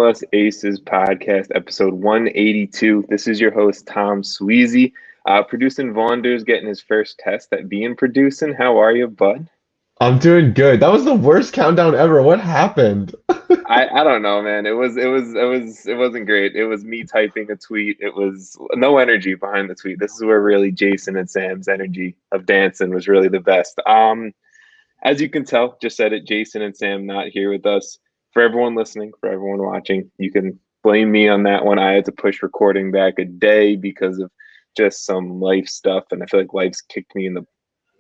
MLS Aces Podcast, episode 182. This is your host, Tom Sweezy. Producing Vaughn's getting his first test at being producing. How are you, bud? I'm doing good. That was the worst countdown ever. What happened? I don't know, man. It wasn't great. It was me typing a tweet. It was no energy behind the tweet. This is where really Jason and Sam's energy of dancing was really the best. As you can tell, just said it, Jason and Sam not here with us. For everyone listening, for everyone watching, you can blame me on that one. I had to push recording back a day because of just some life stuff, and I feel like life's kicked me in the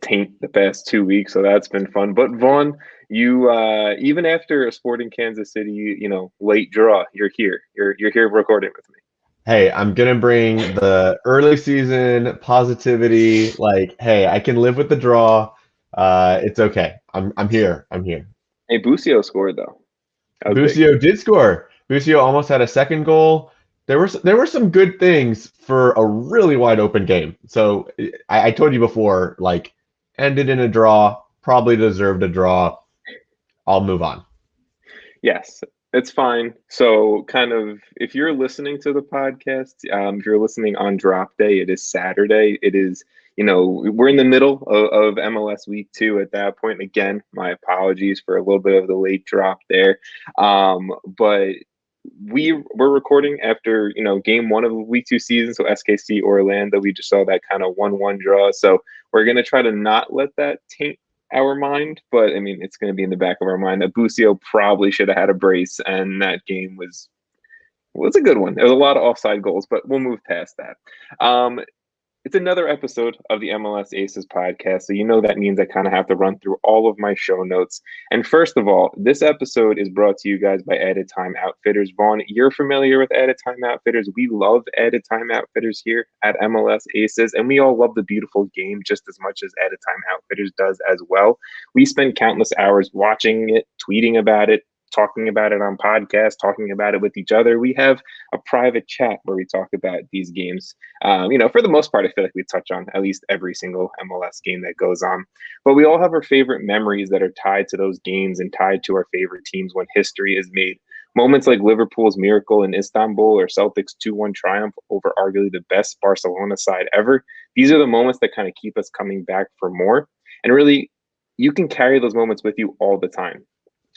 taint the past 2 weeks, so that's been fun. But Vaughn, you even after a Sporting Kansas City, late draw, you're here. You're here recording with me. Hey, I'm gonna bring the early season positivity. Like, hey, I can live with the draw. It's okay. I'm here. I'm here. Hey, Busio scored though. That was big. Busio did score. Busio almost had a second goal. There were some good things for a really wide open game. So I told you before, like, ended in a draw, probably deserved a draw. I'll move on. Yes, it's fine. So, kind of, if you're listening to the podcast, if you're listening on drop day, it is Saturday. It is, we're in the middle of MLS week 2 at that point. Again, my apologies for a little bit of the late drop there. But we're recording after, game 1 of the week 2 season. So, SKC Orlando, we just saw that kind of 1-1 draw. So, we're going to try to not let that taint our mind, but I mean, it's going to be in the back of our mind that Busio probably should have had a brace, and that game was a good one. There was a lot of offside goals, but we'll move past that. It's another episode of the MLS Aces podcast, so that means I kind of have to run through all of my show notes. And first of all, this episode is brought to you guys by Added Time Outfitters. Vaughn, you're familiar with Added Time Outfitters. We love Added Time Outfitters here at MLS Aces, and we all love the beautiful game just as much as Added Time Outfitters does as well. We spend countless hours watching it, tweeting about it, talking about it on podcasts, talking about it with each other. We have a private chat where we talk about these games. For the most part, I feel like we touch on at least every single MLS game that goes on. But we all have our favorite memories that are tied to those games and tied to our favorite teams when history is made. Moments like Liverpool's miracle in Istanbul or Celtics' 2-1 triumph over arguably the best Barcelona side ever. These are the moments that kind of keep us coming back for more. And really, you can carry those moments with you all the time.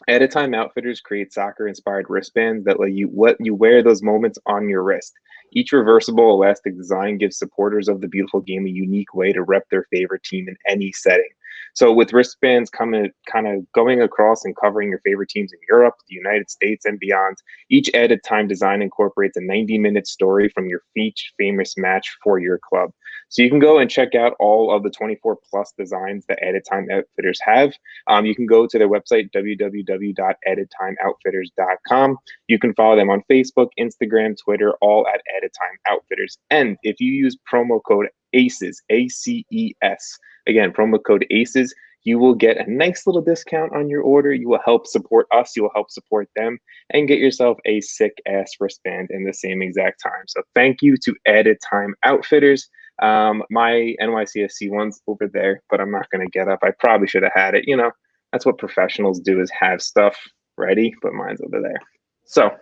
Added Time Outfitters create soccer-inspired wristbands that let you wear those moments on your wrist. Each reversible elastic design gives supporters of the beautiful game a unique way to rep their favorite team in any setting. So with wristbands kind of going across and covering your favorite teams in Europe, the United States, and beyond, each Added Time design incorporates a 90-minute story from your each famous match for your club. So you can go and check out all of the 24-plus designs that Added Time Outfitters have. You can go to their website, www.addedtimeoutfitters.com. You can follow them on Facebook, Instagram, Twitter, all at Added Time Outfitters. And if you use promo code ACES, ACES, again, promo code ACES, you will get a nice little discount on your order. You will help support us. You will help support them and get yourself a sick-ass wristband in the same exact time. So thank you to Added Time Outfitters. My NYCFC one's over there, but I'm not going to get up. I probably should have had it. That's what professionals do, is have stuff ready, but mine's over there. So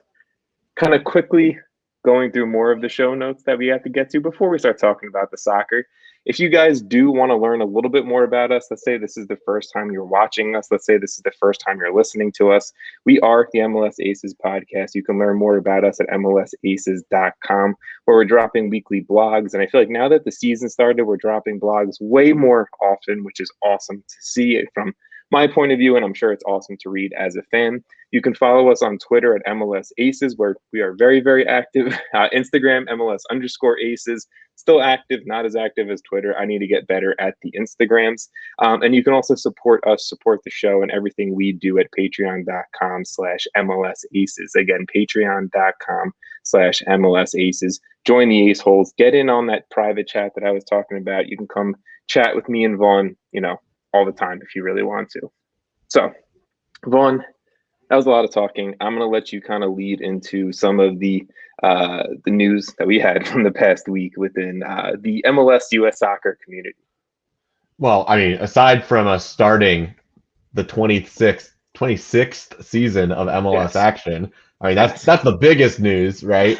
kind of quickly going through more of the show notes that we have to get to before we start talking about the soccer. If you guys do want to learn a little bit more about us, let's say this is the first time you're watching us, let's say this is the first time you're listening to us, we are the MLS Aces Podcast. You can learn more about us at MLSAces.com, where we're dropping weekly blogs. And I feel like now that the season started, we're dropping blogs way more often, which is awesome to see it from my point of view, and I'm sure it's awesome to read as a fan. You can follow us on Twitter at MLS Aces, where we are very, very active. Instagram, MLS_Aces, still active, not as active as Twitter. I need to get better at the Instagrams. And you can also support us, support the show and everything we do at patreon.com/MLSAces. Again, patreon.com/MLSAces. Join the Ace Holes. Get in on that private chat that I was talking about. You can come chat with me and Vaughn, all the time if you really want to. So, Vaughn, that was a lot of talking. I'm going to let you kind of lead into some of the news that we had from the past week within the MLS US soccer community. Well, I mean, aside from us starting the 26th season of MLS action, I mean, Yes. that's the biggest news, right?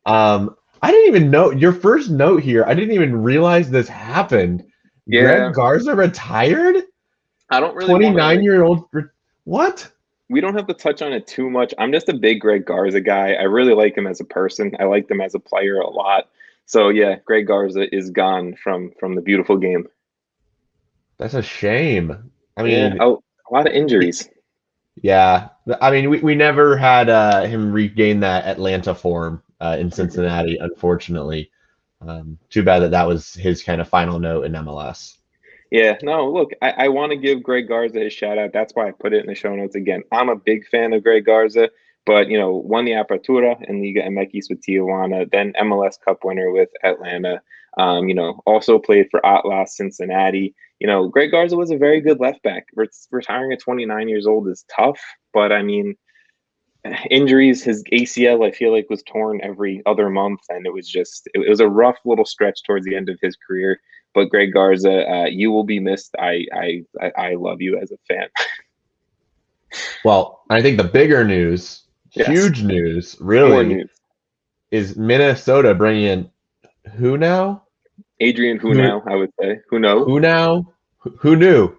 I didn't even know your first note here. I didn't even realize this happened. Yeah, Greg Garza retired? I don't really want to 29-year-old. What? we don't have to touch on it too much. I'm just a big Greg Garza guy. I really like him as a person. I liked him as a player a lot. So yeah, Greg Garza is gone from the beautiful game. That's a shame. I Yeah, mean, oh, a lot of injuries. yeah. I mean, we never had him regain that Atlanta form in Mhm. Cincinnati, unfortunately. Too bad that that was his kind of final note in MLS. Yeah, no, look, I want to give Greg Garza his shout out. That's why I put it in the show notes again. I'm a big fan of Greg Garza, but won the Apertura and Liga MX with Tijuana, then MLS Cup winner with Atlanta. Also played for Atlas Cincinnati. Greg Garza was a very good left back. Retiring at 29 years old is tough, but I mean, injuries. His ACL, I feel like, was torn every other month, and it was a rough little stretch towards the end of his career. But Greg Garza, you will be missed. I love you as a fan. Well, I think the bigger news, Yes, huge news, more really, news. is Minnesota bringing in who now? Adrian, who Who now? I would say, who know? who now? Who knew?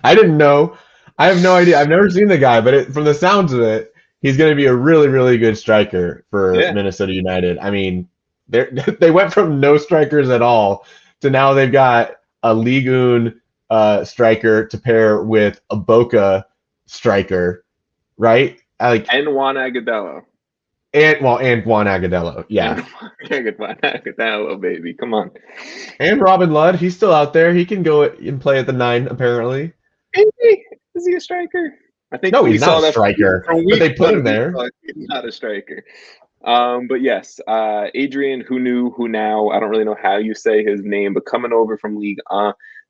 I didn't know. I have no idea. I've never seen the guy, but from the sounds of it, he's going to be a really, really good striker for Yeah, Minnesota United. I mean, they went from no strikers at all to now they've got a Ligue 1 striker to pair with a Boca striker, right? Like and Juan Agudelo. and Juan Agudelo, And yeah, Juan Agudelo, baby, come on. and Robin Ludd. He's still out there. He can go and play at the 9, apparently. Is he a striker? I think No, we he's not saw a that striker, from but week they put one. him We there. saw he's not a striker. But yes, Adrian, who knew, who now? I don't really know how you say his name, but coming over from League,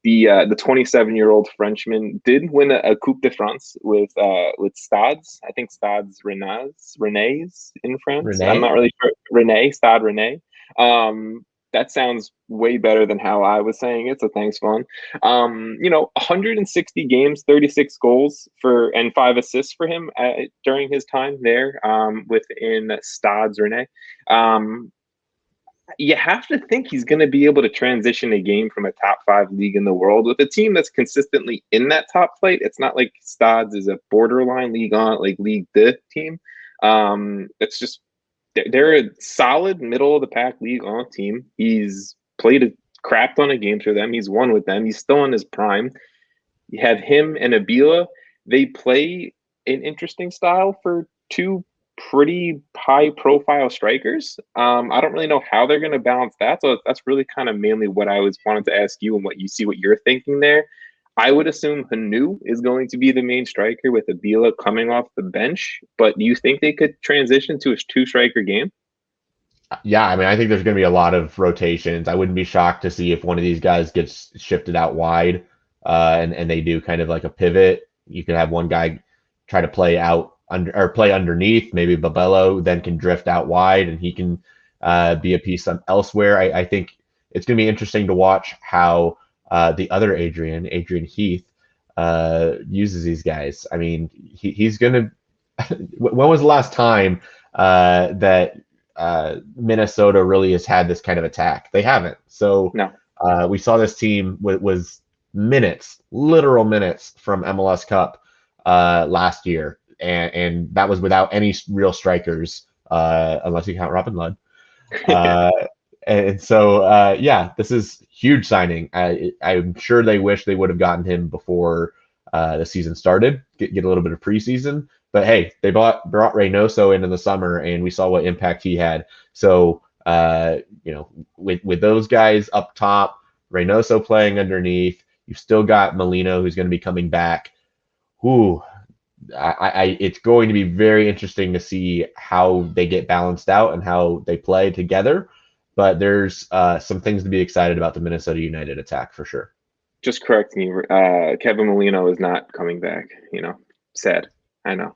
the 27-year-old Frenchman did win a Coupe de France with Stades. I think Stades Rennais in France. I'm not Renee? really sure. Stade Rennais. Um, that sounds way better than how I was saying it. So thanks, Vaughn. 160 games, 36 goals and 5 assists for him during his time there within Stades Rennais. Um, you have to think he's going to be able to transition a game from a top 5 league in the world with a team that's consistently in that top flight. It's not like Stades is a borderline league on like League the team. It's just they're a solid middle of the pack league on team. He's played a crap ton of games for them. He's won with them. He's still in his prime. You have him and Abila. They play an interesting style for two pretty high profile strikers. I don't really know how they're going to balance that. So that's really kind of mainly what I was wanted to ask you and what you're thinking there. I would assume Hanu is going to be the main striker with Abila coming off the bench. But do you think they could transition to a 2 striker game? Yeah, I mean, I think there's going to be a lot of rotations. I wouldn't be shocked to see if one of these guys gets shifted out wide, and they do kind of like a pivot. You could have one guy try to play out under or play underneath. Maybe Babello then can drift out wide, and he can be a piece elsewhere. I think it's going to be interesting to watch how the other Adrian Heath, uses these guys. I mean, he's going to. When was the last time that Minnesota really has had this kind of attack? They haven't. So No. we saw this team was minutes, literal minutes from MLS Cup last year, and that was without any real strikers, unless you count Robin Ludd. Uh, and so, yeah, this is huge signing. I'm sure they wish they would have gotten him before the season started, get a little bit of preseason. But hey, they brought Reynoso in the summer, and we saw what impact he had. So, with those guys up top, Reynoso playing underneath, you've still got Molino, who's going to be coming back. Ooh, it's going to be very interesting to see how they get balanced out and how they play together. But there's some things to be excited about the Minnesota United attack for sure. Just correct me. Kevin Molino is not coming back. Sad. I know.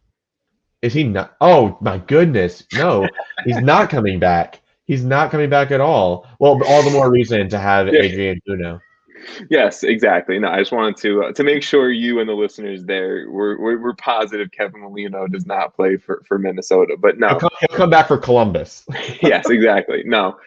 Is he not? Oh my goodness, no, he's not coming back. He's not coming back at all. Well, all the more reason to have Yeah. Adrian Uno. Yes, exactly. No, I just wanted to make sure you and the listeners there were positive Kevin Molino does not play for Minnesota. But no, He'll come back for Columbus. yes, exactly. No,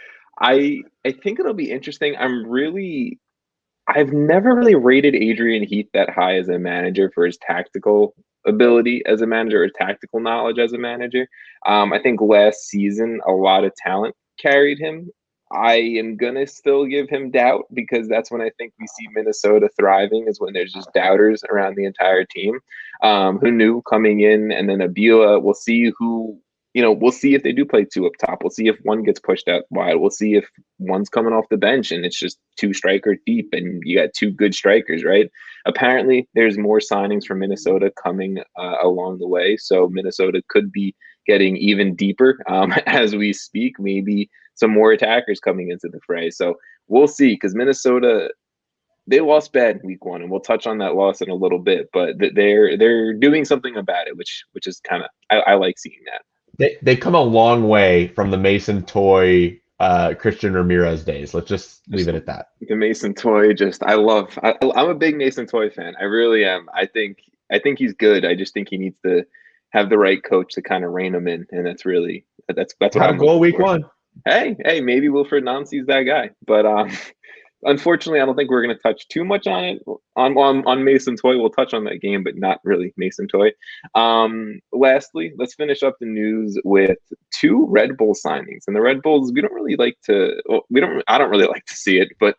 I think it'll be interesting. I've never really rated Adrian Heath that high as a manager for his tactical ability as a manager or tactical knowledge as a manager. I think last season a lot of talent carried him. I am gonna still give him doubt because that's when I think we see Minnesota thriving is when there's just doubters around the entire team. Who knew coming in, and then Abila. We'll see who we'll see if they do play two up top. We'll see if one gets pushed out wide. We'll see if one's coming off the bench and it's just two striker deep and you got two good strikers, right? Apparently, there's more signings from Minnesota coming along the way. So Minnesota could be getting even deeper as we speak. Maybe some more attackers coming into the fray. So we'll see because Minnesota, they lost bad week one, and we'll touch on that loss in a little bit. But they're doing something about it, which is kind of I like seeing that. They come a long way from the Mason Toy, Christian Ramirez days. Let's just leave it at that. The Mason Toy, I'm a big Mason Toy fan. I really am. I think he's good. I just think he needs to have the right coach to kind of rein him in, and that's what Had a I'm goal looking week for. one. Hey, maybe Wilfred Nancy's that guy, but unfortunately, I don't think we're going to touch too much on it on Mason Toy. We'll touch on that game, but not really Mason Toy. Lastly, let's finish up the news with two Red Bull signings. And the Red Bulls, we don't really like to. Well, we don't. I don't really like to see it, but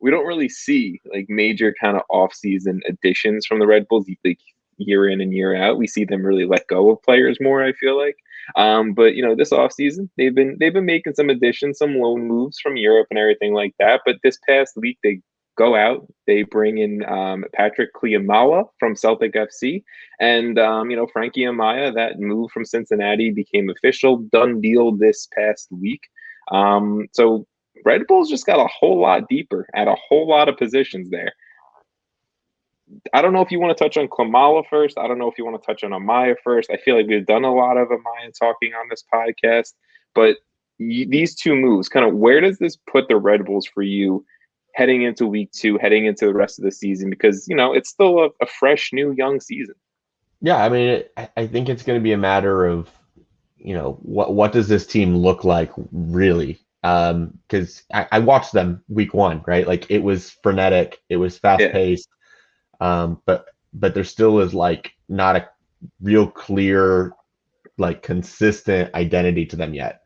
we don't really see like major kind of off-season additions from the Red Bulls. Like year in and year out, we see them really let go of players more. I feel like. But this offseason, they've been making some additions, some loan moves from Europe and everything like that. But this past week, they go out, they bring in Patrick Klimala from Celtic FC, and Frankie Amaya. That move from Cincinnati became official, done deal this past week. So Red Bulls just got a whole lot deeper at a whole lot of positions there. I don't know if you want to touch on Klimala first. I don't know if you want to touch on Amaya first. I feel like we've done a lot of Amaya talking on this podcast, but these two moves, kind of where does this put the Red Bulls for you heading into week two, heading into the rest of the season? Because, it's still a fresh, new, young season. Yeah, I mean, I think it's going to be a matter of, what does this team look like really? Because I watched them week one, right? Like it was frenetic, it was fast paced. But there still is like not a real clear, like consistent identity to them yet.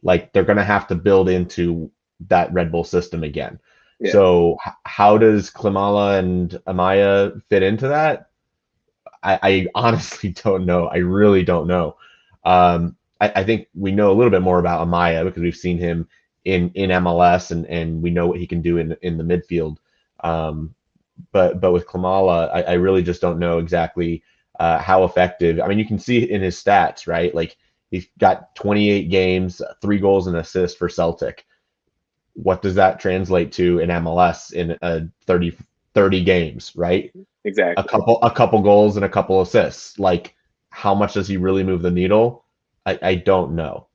Like they're going to have to build into that Red Bull system again. Yeah. So how does Klimala and Amaya fit into that? I honestly don't know. I really don't know. I think we know a little bit more about Amaya because we've seen him in MLS and we know what he can do in the midfield. But with Klimala, I really just don't know exactly how effective. I mean, you can see it in his stats, right? Like he's got 28 games, 3 goals and assists for Celtic. What does that translate to in MLS in 30 games, right? Exactly. A couple goals and a couple assists. Like how much does he really move the needle? I don't know.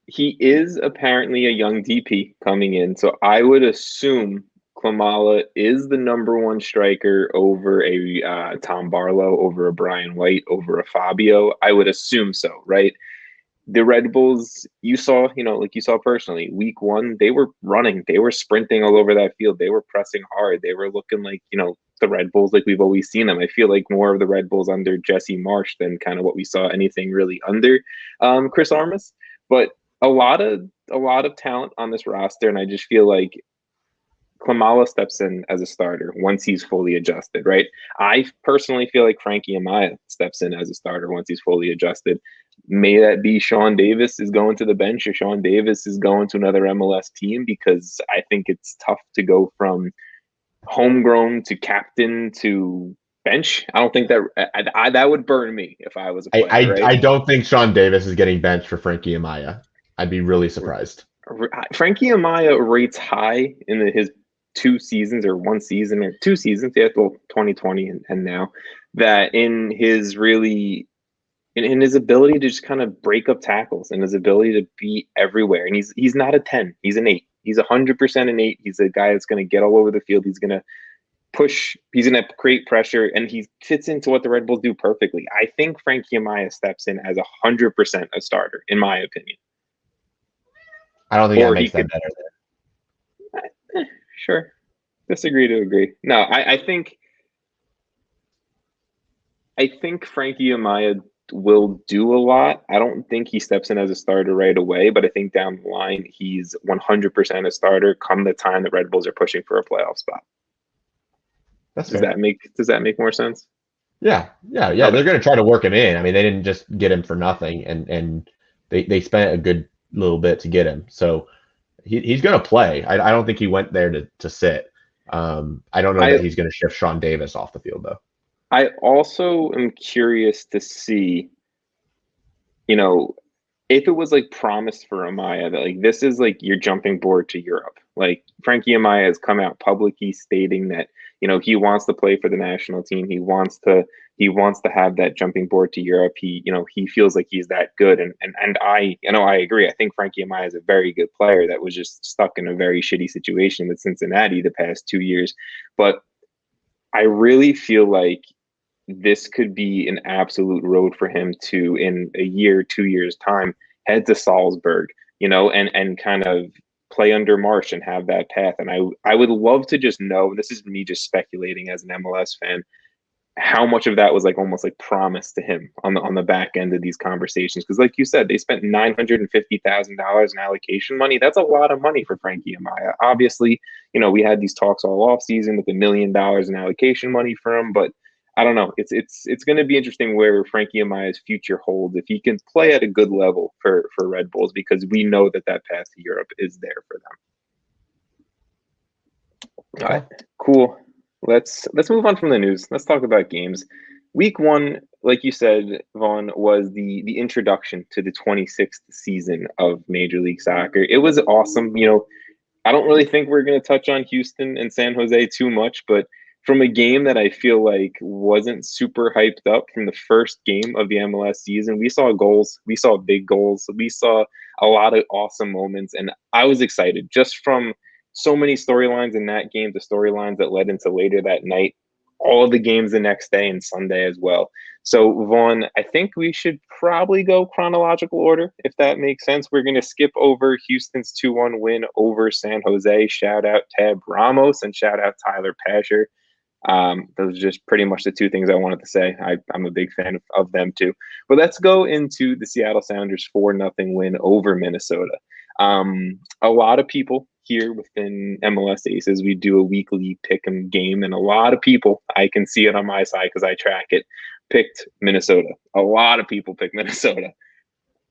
He is apparently a young DP coming in, so I would assume Klimala is the number one striker over a Tom Barlow, over a Brian White, over a Fabio. I would assume so, right? The Red Bulls, you saw personally, week one, they were running, they were sprinting all over that field, they were pressing hard, they were looking like, the Red Bulls like we've always seen them. I feel like more of the Red Bulls under Jesse Marsch than kind of what we saw anything really under Chris Armas. But a lot of talent on this roster, and I just feel like Klimala steps in as a starter once he's fully adjusted, right? I personally feel like Frankie Amaya steps in as a starter once he's fully adjusted. May that be Sean Davis is going to the bench or Sean Davis is going to another MLS team, because I think it's tough to go from homegrown to captain to bench. I don't think that would burn me if I was a player. Right? I don't think Sean Davis is getting benched for Frankie Amaya. I'd be really surprised. Frankie Amaya rates high in his 2 seasons or 1 season or 2 seasons, 2020 and now, that in his ability to just kind of break up tackles and his ability to be everywhere. And he's not a 10, he's an 8. He's 100% an 8. He's a guy that's going to get all over the field. He's going to push. He's going to create pressure, and he fits into what the Red Bulls do perfectly. I think Frankie Amaya steps in as 100% a starter, in my opinion. I don't think that makes that better there. Sure. Disagree to agree. No, I think Frankie Amaya will do a lot. I don't think he steps in as a starter right away, but I think down the line he's 100% a starter come the time the Red Bulls are pushing for a playoff spot. Does that make more sense? Yeah. Okay. They're going to try to work him in. I mean, they didn't just get him for nothing, and they spent a good little bit to get him. So he's going to play. I don't think he went there to sit. I don't know that he's going to shift Sean Davis off the field, though. I also am curious to see, if it was like promised for Amaya that like this is like your jumping board to Europe. Like Frankie Amaya has come out publicly stating that he wants to play for the national team. He wants to have that jumping board to Europe. He feels like he's that good. And I agree. I think Frankie Amaya is a very good player that was just stuck in a very shitty situation with Cincinnati the past 2 years. But I really feel like this could be an absolute road for him to, in a year, 2 years time, head to Salzburg, and kind of play under Marsh and have that path. And I would love to just know, this is me just speculating as an MLS fan, how much of that was like almost like promised to him on the back end of these conversations. Because like you said, they spent $950,000 in allocation money. That's a lot of money for Frankie Amaya. Obviously, we had these talks all off season with $1 million in allocation money for him, but I don't know. It's going to be interesting where Frankie Amaya's future holds if he can play at a good level for Red Bulls, because we know that path to Europe is there for them. All right, cool. Let's move on from the news. Let's talk about games. Week 1, like you said, Vaughn, was the introduction to the 26th season of Major League Soccer. It was awesome. I don't really think we're going to touch on Houston and San Jose too much, but from a game that I feel like wasn't super hyped up from the first game of the MLS season, we saw goals. We saw big goals. We saw a lot of awesome moments. And I was excited just from so many storylines in that game, the storylines that led into later that night, all of the games the next day and Sunday as well. So, Vaughn, I think we should probably go chronological order, if that makes sense. We're going to skip over Houston's 2-1 win over San Jose. Shout out Tab Ramos and shout out Tyler Pasher. Those are just pretty much the two things I wanted to say. I'm a big fan of them too. But let's go into the Seattle Sounders 4-0 win over Minnesota. A lot of people here within MLSAces, we do a weekly pick 'em game, and a lot of people, I can see it on my side because I track it, picked Minnesota. A lot of people picked Minnesota.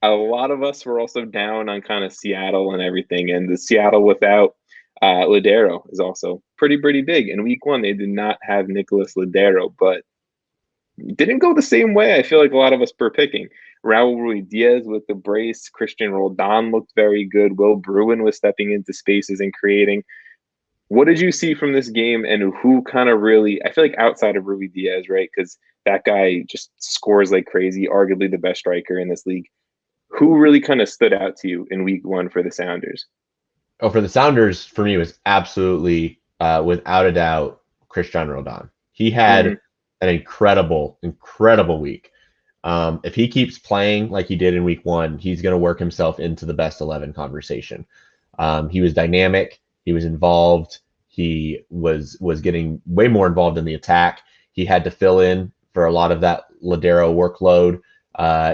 A lot of us were also down on kind of Seattle and everything, and the Seattle without Ladero is also pretty big. In week 1, they did not have Nicholas Ladero, but didn't go the same way. I feel like a lot of us were picking. Raul Ruiz-Diaz with the brace. Christian Roldan looked very good. Will Bruin was stepping into spaces and creating. What did you see from this game, and who kind of really, I feel like outside of Ruiz-Diaz, right? Because that guy just scores like crazy, arguably the best striker in this league. Who really kind of stood out to you in week 1 for the Sounders? Oh, for the Sounders, for me, it was absolutely, without a doubt, Christian Roldan. He had an incredible week. If he keeps playing like he did in week 1, he's going to work himself into the best 11 conversation. He was dynamic. He was involved. He was getting way more involved in the attack. He had to fill in for a lot of that Ladero workload.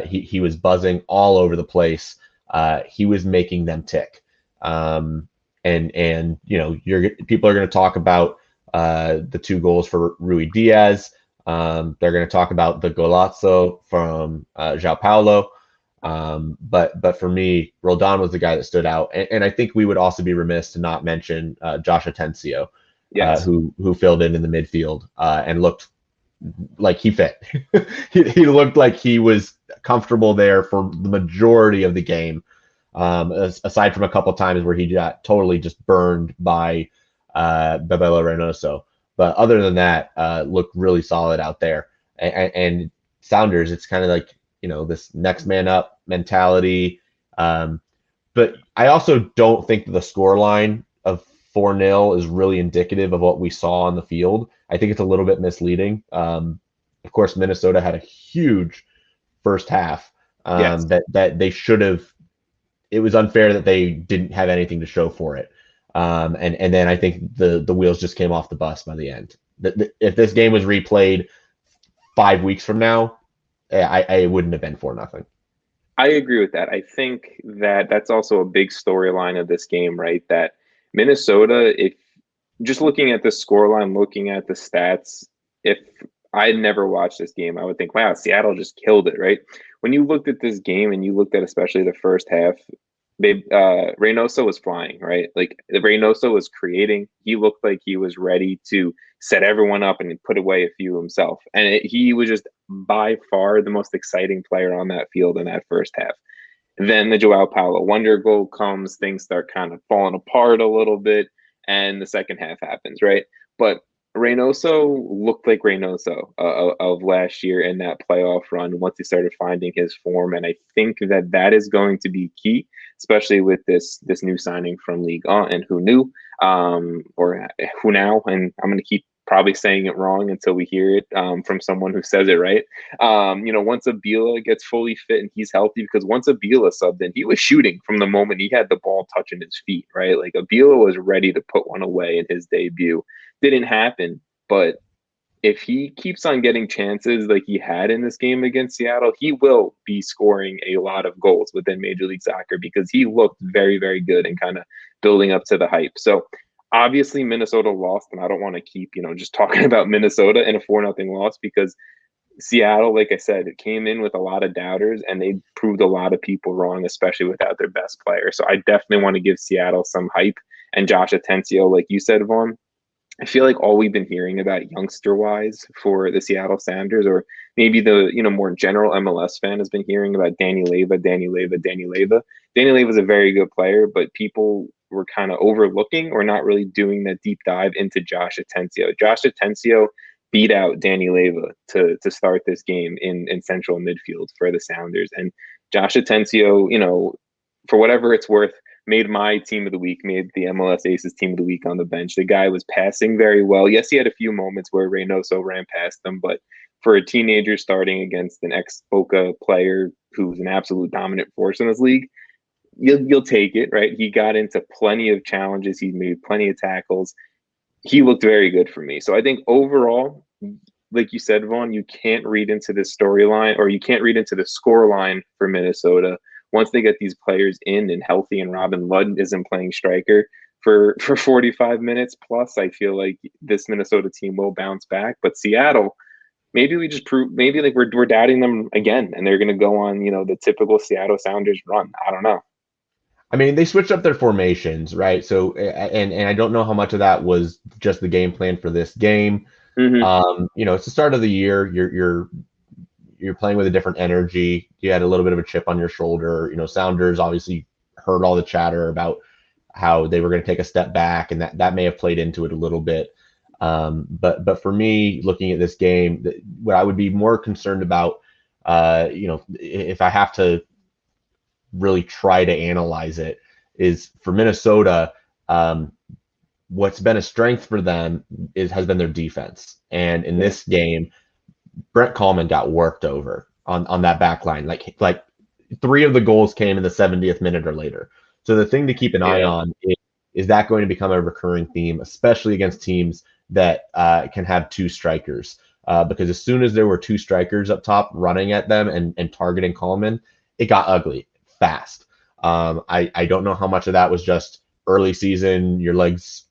He was buzzing all over the place. He was making them tick. And people are going to talk about the 2 goals for Ruiz-Diaz. They're going to talk about the golazo from João Paulo. But for me, Roldan was the guy that stood out. And I think we would also be remiss to not mention Josh Atencio, yes, who filled in the midfield and looked like he fit. he looked like he was comfortable there for the majority of the game. Aside from a couple times where he got totally just burned by Bebelo Reynoso. But other than that, looked really solid out there. And Sounders, it's kind of like, this next man up mentality. but I also don't think that the scoreline of 4-0 is really indicative of what we saw on the field. I think it's a little bit misleading. Of course, Minnesota had a huge first half Yes, that they should have. It was unfair that they didn't have anything to show for it. And then I think the wheels just came off the bus by the end. If this game was replayed 5 weeks from now, I wouldn't have been for nothing. I agree with that. I think that that's also a big storyline of this game, right? That Minnesota, if just looking at the scoreline, looking at the stats, if I had never watched this game, I would think, wow, Seattle just killed it, right? When you looked at this game and you looked at especially the first half, they Reynoso was flying, right? Like Reynoso was creating. He looked like he was ready to set everyone up and put away a few himself. And he was just by far the most exciting player on that field in that first half. Then the Joao Paulo wonder goal comes, things start kind of falling apart a little bit, and the second half happens, right? But Reynoso looked like Reynoso of last year in that playoff run once he started finding his form, and I think that that is going to be key, especially with this new signing from League and who knew, or who now, and I'm going to keep probably saying it wrong until we hear it from someone who says it right. Once Abila gets fully fit and he's healthy, because once Abila subbed in, he was shooting from the moment he had the ball touching his feet, right? Like Abila was ready to put one away in his debut. Didn't happen, but if he keeps on getting chances like he had in this game against Seattle, he will be scoring a lot of goals within Major League Soccer because he looked very, very good and kind of building up to the hype. So obviously Minnesota lost, and I don't want to keep, just talking about Minnesota in a 4-0 loss because Seattle, like I said, it came in with a lot of doubters and they proved a lot of people wrong, especially without their best player. So I definitely want to give Seattle some hype. And Josh Atencio, like you said, Vaughn, I feel like all we've been hearing about youngster wise for the Seattle Sounders, or maybe the more general MLS fan has been hearing about Danny Leyva, Danny Leyva, Danny Leyva. Danny Leyva is a very good player, but people were kind of overlooking or not really doing that deep dive into Josh Atencio. Josh Atencio beat out Danny Leyva to start this game in central midfield for the Sounders, and Josh Atencio, for whatever it's worth, made my team of the week, made the MLSAces team of the week on the bench. The guy was passing very well. Yes, he had a few moments where Reynoso ran past him, but for a teenager starting against an ex-Boca player who's an absolute dominant force in this league, you'll take it, right? He got into plenty of challenges. He made plenty of tackles. He looked very good for me. So I think overall, like you said, Vaughn, you can't read into the storyline or you can't read into the score line for Minnesota once they get these players in and healthy, and Robin Ludd isn't playing striker for 45 minutes plus, I feel like this Minnesota team will bounce back. But Seattle, maybe we just prove, maybe like we're doubting them again, and they're going to go on the typical Seattle Sounders run. I don't know. I mean, they switched up their formations, right? So, and I don't know how much of that was just the game plan for this game. Mm-hmm. It's the start of the year. You're playing with a different energy. You had a little bit of a chip on your shoulder. Sounders obviously heard all the chatter about how they were going to take a step back, and that may have played into it a little bit. But for me, looking at this game, what I would be more concerned about, if I have to really try to analyze it, is for Minnesota. What's been a strength for them has been their defense, and in this game, Brent Kallman got worked over on that back line. Like 3 of the goals came in the 70th minute or later. So the thing to keep an eye on is that going to become a recurring theme, especially against teams that can have 2 strikers. Because as soon as there were 2 strikers up top running at them and targeting Kallman, it got ugly fast. I don't know how much of that was just early season, your legs,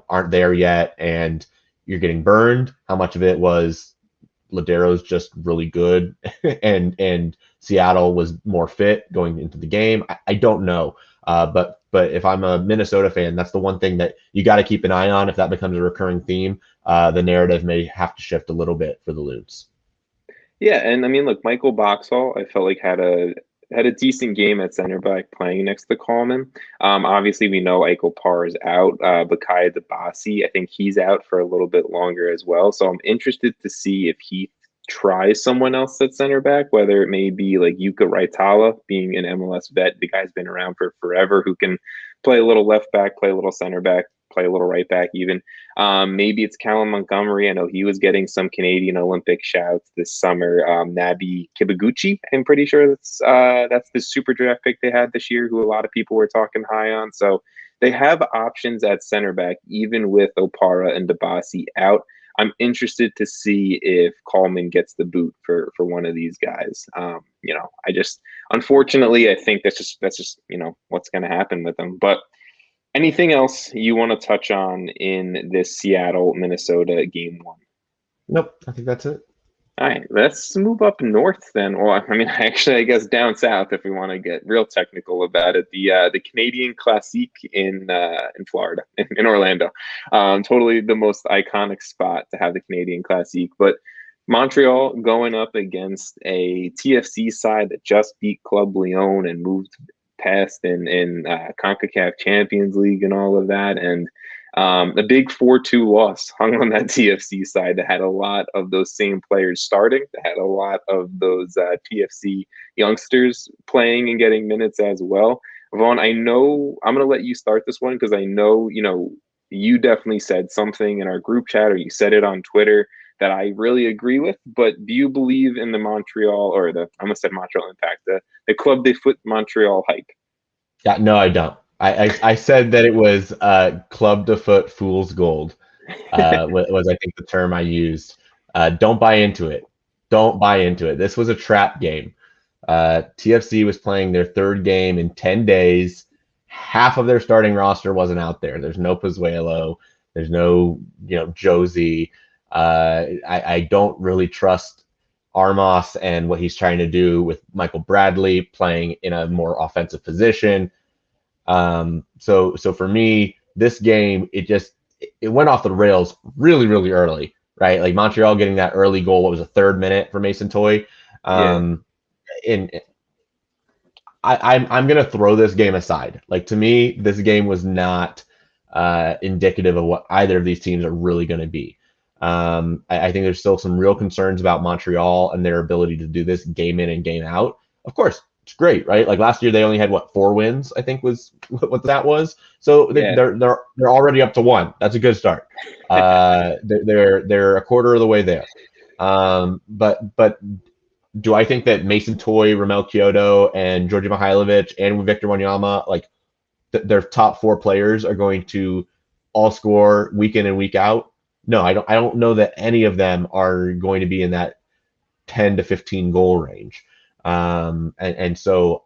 aren't there yet, and you're getting burned. How much of it was Ladero's just really good and Seattle was more fit going into the game. I don't know. But if I'm a Minnesota fan, that's the one thing that you got to keep an eye on. If that becomes a recurring theme, the narrative may have to shift a little bit for the Loons. Yeah, and I mean, look, Michael Boxall, I felt like had a decent game at center back playing next to Coleman. Obviously, we know Eichel Parr is out. Bakaya Dabasi, I think he's out for a little bit longer as well. So I'm interested to see if he try someone else at center back, whether it may be like Yuka Raitala being an MLS vet. The guy's been around for forever, who can play a little left back, play a little center back, play a little right back even. Maybe it's Callum Montgomery. I know he was getting some Canadian Olympic shouts this summer. Nabi Kibaguchi, I'm pretty sure that's the super draft pick they had this year, who a lot of people were talking high on. So they have options at center back, even with Opara and Dabasi out. I'm interested to see if Coleman gets the boot for one of these guys. Unfortunately, I think that's just what's going to happen with them. But anything else you want to touch on in this Seattle Minnesota game one? Nope, I think that's it. All right, let's move up north then. Well, I mean, actually, I guess down south if we want to get real technical about it. The Canadian Classique in Florida, in Orlando. Totally the most iconic spot to have the Canadian Classique. But Montreal going up against a TFC side that just beat Club Leon and moved past in CONCACAF Champions League and all of that. And a big 4-2 loss hung on that TFC side that had a lot of those same players starting, that had a lot of those TFC youngsters playing and getting minutes as well. Vaughn, I know I'm going to let you start this one because I know, you definitely said something in our group chat or you said it on Twitter that I really agree with. But do you believe in the Montreal or I almost said Montreal Impact, the Club de Foot Montreal hype? Yeah, no, I don't. I said that it was Club de Foot Fool's Gold was I think the term I used. Don't buy into it. Don't buy into it. This was a trap game. TFC was playing their third game in 10 days. Half of their starting roster wasn't out there. There's no Pozuelo. There's no Josie. I don't really trust Armas and what he's trying to do with Michael Bradley playing in a more offensive position. So for me, this game, it went off the rails really, really early, right? Like Montreal getting that early goal. What was the third minute for Mason Toye? And I'm going to throw this game aside. Like to me, this game was not indicative of what either of these teams are really going to be. I think there's still some real concerns about Montreal and their ability to do this game in and game out. Of course, it's great, right? Like last year, they only had 4 wins, I think was what that was. So they're already up to 1. That's a good start. They're a quarter of the way there. But do I think that Mason Toye, Romel Kyoto, and Georgi Mihailovic and Victor Wanyama, like their top 4 players, are going to all score week in and week out? No, I don't know that any of them are going to be in that 10 to 15 goal range. And so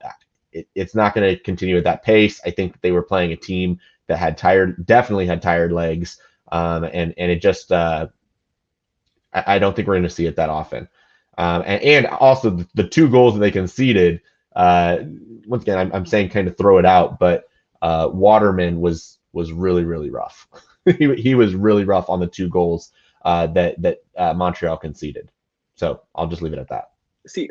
it's not going to continue at that pace. I think that they were playing a team that definitely had tired legs. And it just, I don't think we're going to see it that often. And also the 2 goals that they conceded, once again, I'm saying kind of throw it out, but Waterman was really, really rough. He was really rough on the 2 goals that Montreal conceded. So I'll just leave it at that. See,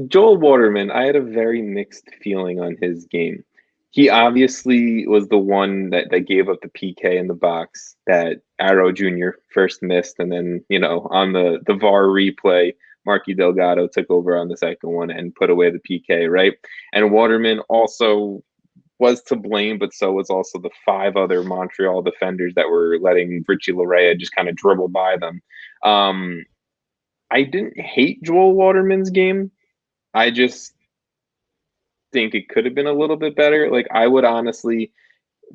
Joel Waterman, I had a very mixed feeling on his game. He obviously was the one that gave up the PK in the box that Arrow Jr. first missed, and then on the VAR replay, Marky Delgado took over on the second one and put away the PK, right? And Waterman also was to blame, but so was also the 5 other Montreal defenders that were letting Richie Larea just kind of dribble by them. I didn't hate Joel Waterman's game. I just think it could have been a little bit better. Like I would honestly,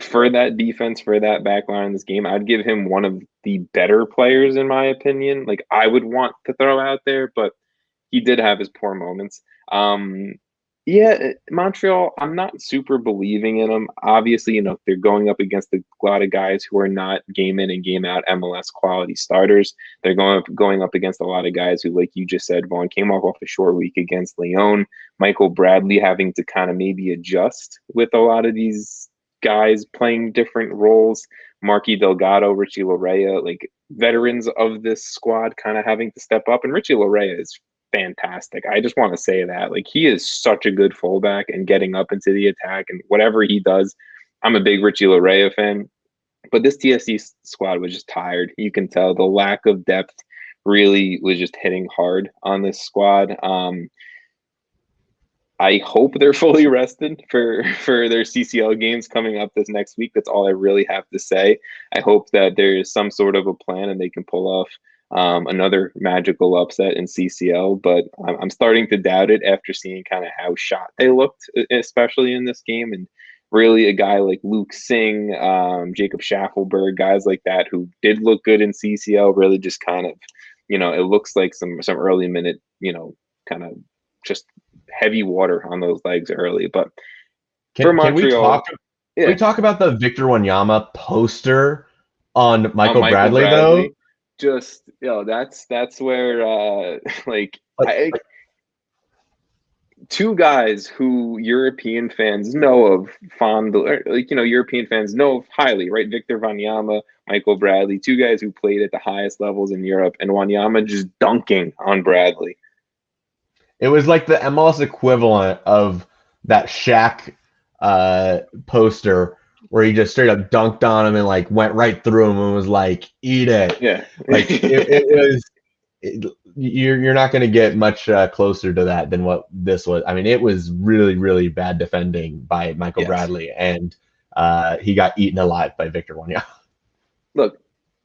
for that defense, for that back line in this game, I'd give him one of the better players in my opinion. Like I would want to throw out there, but he did have his poor moments. Montreal, I'm not super believing in them. Obviously, they're going up against a lot of guys who are not game in and game out MLS quality starters. They're going up against a lot of guys who, like you just said, Vaughn, came off a short week against Leon. Michael Bradley having to kind of maybe adjust with a lot of these guys playing different roles. Marky Delgado, Richie Larea, like veterans of this squad kind of having to step up. And Richie Larea is fantastic. I just want to say that. Like he is such a good fullback and getting up into the attack and whatever he does. I'm a big Richie Larea fan. But this TFC squad was just tired. You can tell the lack of depth really was just hitting hard on this squad. I hope they're fully rested for their CCL games coming up this next week. That's all I really have to say. I hope that there is some sort of a plan and they can pull off another magical upset in CCL. But I'm starting to doubt it after seeing kind of how shot they looked, especially in this game. And really, a guy like Luke Singh, Jacob Schaffelberg, guys like that who did look good in CCL, really just kind of, it looks like some early minute, kind of just heavy water on those legs early. But for Montreal, can we talk about the Victor Wanyama poster on Michael Bradley though? Just that's where two guys who European fans know of fondly, European fans know of highly, right? Victor Wanyama, Michael Bradley, two guys who played at the highest levels in Europe, and Wanyama just dunking on Bradley. It was like the MLS equivalent of that Shaq poster where he just straight up dunked on him and like went right through him and was like, "Eat it!" Yeah, like it was. You're not going to get much closer to that than what this was. I mean, it was really, really bad defending by Michael Bradley, and he got eaten alive by Victor Wanyama. Look,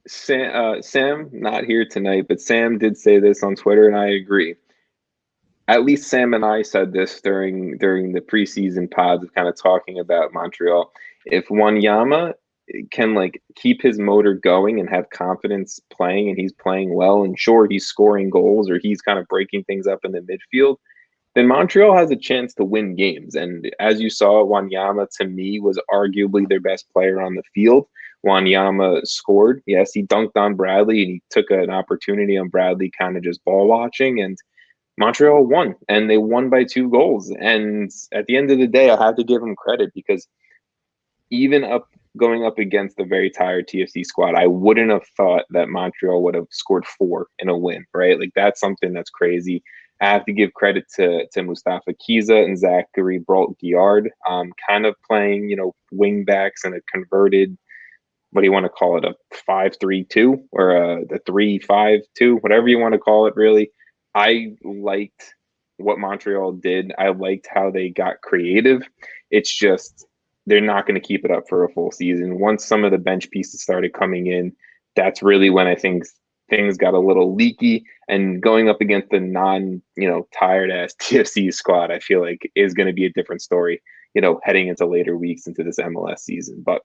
Sam, not here tonight, but Sam did say this on Twitter, and I agree. At least Sam and I said this during the preseason pods of kind of talking about Montreal. If Wanyama can keep his motor going and have confidence playing, and he's playing well, and sure, he's scoring goals or he's kind of breaking things up in the midfield, then Montreal has a chance to win games. And as you saw, Wanyama to me was arguably their best player on the field. Wanyama scored. Yes, he dunked on Bradley and he took an opportunity on Bradley kind of just ball watching, and Montreal won, and they won by 2 goals. And at the end of the day, I have to give them credit, because even going up against a very tired TFC squad, I wouldn't have thought that Montreal would have scored 4 in a win, right? Like, that's something that's crazy. I have to give credit to Mustafa Kiza and Zachary Brault-Guillard, kind of playing, wing backs in a converted, what do you want to call it, a 5-3-2 or the 3-5-2, whatever you want to call it, really. I liked what Montreal did. I liked how they got creative. It's just they're not going to keep it up for a full season. Once some of the bench pieces started coming in, that's really when I think things got a little leaky. And going up against the tired-ass TFC squad, I feel like is going to be a different story, heading into later weeks into this MLS season. But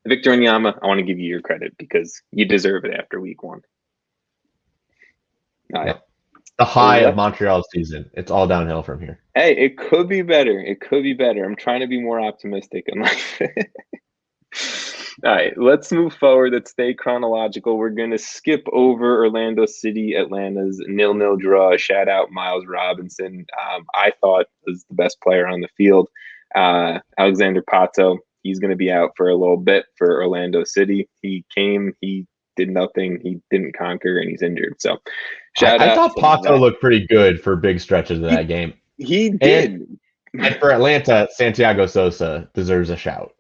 Victor Wanyama, I want to give you your credit because you deserve it after week 1. All right. The high of Montreal's season. It's all downhill from here. Hey, it could be better. It could be better. I'm trying to be more optimistic in life. All right, let's move forward. Let's stay chronological. We're going to skip over Orlando City, Atlanta's 0-0 draw. Shout out Miles Robinson. I thought was the best player on the field. Alexander Pato, he's going to be out for a little bit for Orlando City. He came, he did nothing. He didn't conquer, and he's injured. So I thought Pato looked pretty good for big stretches of that game. He did. And for Atlanta, Santiago Sosa deserves a shout.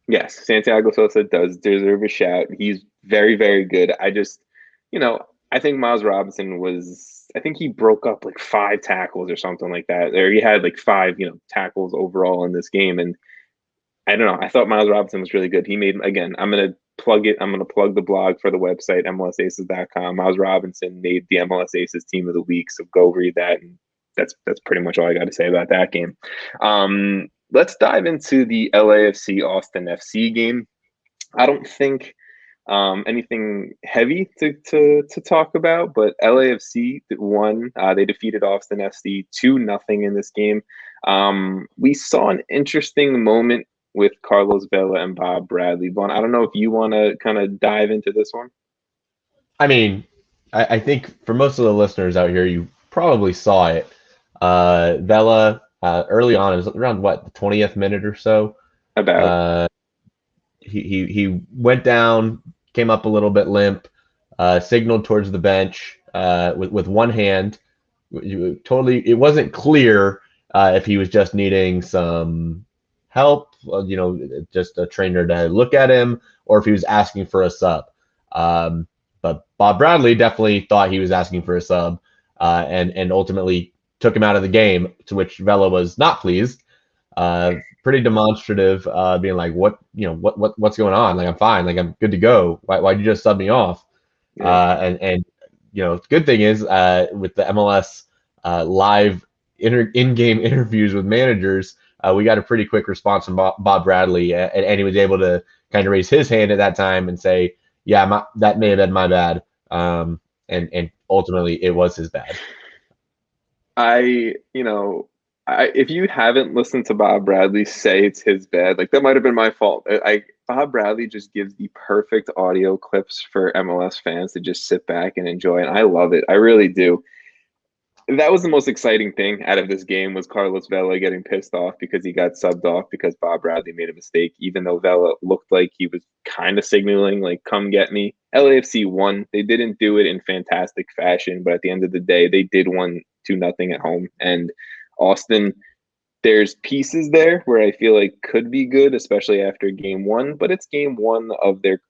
Yes, Santiago Sosa does deserve a shout. He's very, very good. I just, I think Miles Robinson I think he broke up 5 tackles or something like that. Or he had 5, tackles overall in this game. And I don't know. I thought Miles Robinson was really good. He made, again, I'm going to plug it. I'm going to plug the blog for the website, MLSAces.com. Miles Robinson made the MLSAces team of the week. So go read that. And that's pretty much all I got to say about that game. Let's dive into the LAFC Austin FC game. I don't think anything heavy to talk about, but LAFC won. They defeated Austin FC 2-0 in this game. We saw an interesting moment with Carlos Vela and Bob Bradley. Vaughn, I don't know if you want to kind of dive into this one. I mean, I think for most of the listeners out here, you probably saw it. Vela, early on, it was around the 20th minute or so. About he went down, came up a little bit limp, signaled towards the bench with one hand. It wasn't clear if he was just needing some help, just a trainer to look at him, or if he was asking for a sub. But Bob Bradley definitely thought he was asking for a sub, and ultimately took him out of the game, to which Vela was not pleased. Pretty demonstrative, being like, what's going on? Like, I'm fine. Like, I'm good to go. Why'd you just sub me off? And good thing is, with the MLS live in-game interviews with managers, we got a pretty quick response from Bob Bradley, and he was able to kind of raise his hand at that time and say, yeah, that may have been my bad. And ultimately it was his bad. If you haven't listened to Bob Bradley say it's his bad, like, that might have been my fault. Bob Bradley just gives the perfect audio clips for MLS fans to just sit back and enjoy, and I love it. I really do. That was the most exciting thing out of this game, was Carlos Vela getting pissed off because he got subbed off because Bob Bradley made a mistake, even though Vela looked like he was kind of signaling, like, come get me. LAFC won. They didn't do it in fantastic fashion, but at the end of the day, they did 1-0 at home. And Austin, there's pieces there where I feel like could be good, especially after game one, but it's game one of their,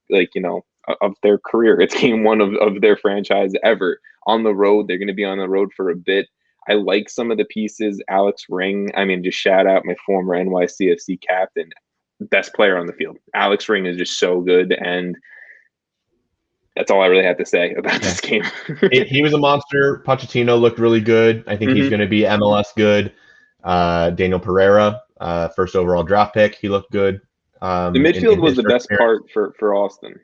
of their career. It's game one of their franchise ever. On the road, they're going to be on the road for a bit. I like some of the pieces. Alex Ring, just shout out my former NYCFC captain, best player on the field. Alex Ring is just so good, and that's all I really have to say about this game. He was a monster. Pochettino looked really good. I think he's going to be MLS good. Daniel Pereira, first overall draft pick, he looked good. The midfield was the best part for Austin.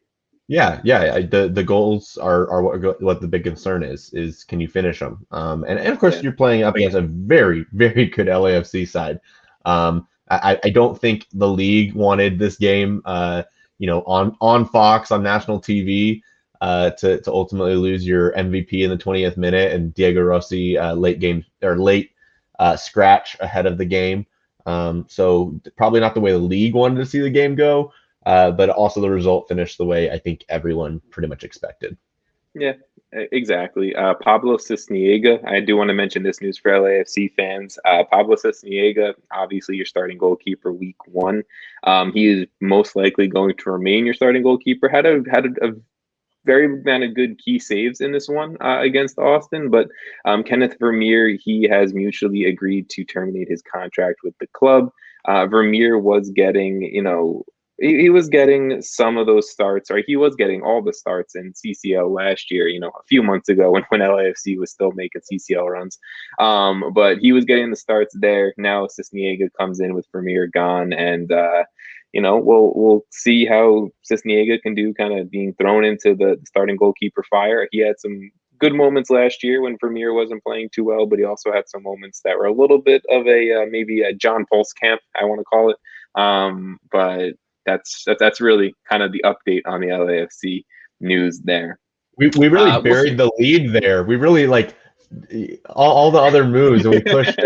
Yeah. The goals are what the big concern is can you finish them? And of course, you're playing up against a very, very good LAFC side. I don't think the league wanted this game, on Fox, on national TV, to ultimately lose your MVP in the 20th minute and Diego Rossi late scratch ahead of the game. So probably not the way the league wanted to see the game go, but also the result finished the way I think everyone pretty much expected. Yeah, exactly. Pablo Cisniega, I do want to mention this news for LAFC fans. Pablo Cisniega, obviously your starting goalkeeper week one. He is most likely going to remain your starting goalkeeper. Had a very amount of good key saves in this one against Austin, but Kenneth Vermeer, he has mutually agreed to terminate his contract with the club. Vermeer was getting, he was getting some of those starts, or he was getting all the starts in CCL last year, a few months ago when LAFC was still making CCL runs. But he was getting the starts there. Now Cisniega comes in with Vermeer gone, and we'll see how Cisniega can do, kind of being thrown into the starting goalkeeper fire. He had some good moments last year when Vermeer wasn't playing too well, but he also had some moments that were a little bit of maybe a John Pulskamp, I want to call it. But that's really kind of the update on the LAFC news there. We really buried the lead there. We really all the other moves, and we pushed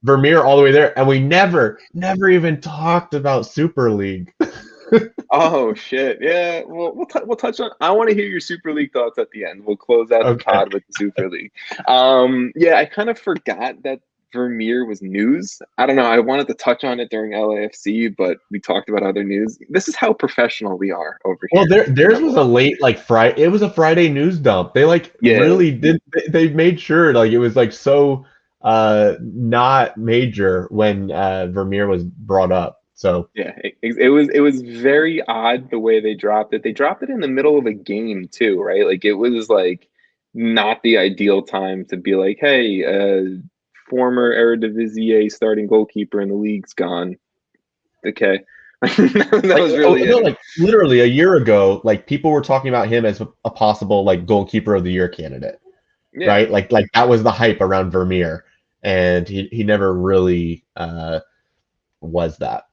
Vermeer all the way there, and we never even talked about Super League. Oh shit! Yeah, we'll touch on. I want to hear your Super League thoughts at the end. We'll close out the pod with the Super League. Yeah, I kind of forgot that Vermeer was news. I don't know. I wanted to touch on it during LAFC, but we talked about other news. This is how professional we are over here. Well, theirs was a late Friday. It was a Friday news dump. They really did. They made sure it was so not major when Vermeer was brought up. So yeah, it was very odd the way they dropped it. They dropped it in the middle of a game too, right? It was not the ideal time to be like, hey, former Eredivisie starting goalkeeper in the league's gone. Okay. That was really literally a year ago, people were talking about him as a possible goalkeeper of the year candidate. Yeah. Right? Like that was the hype around Vermeer, and he never really was that.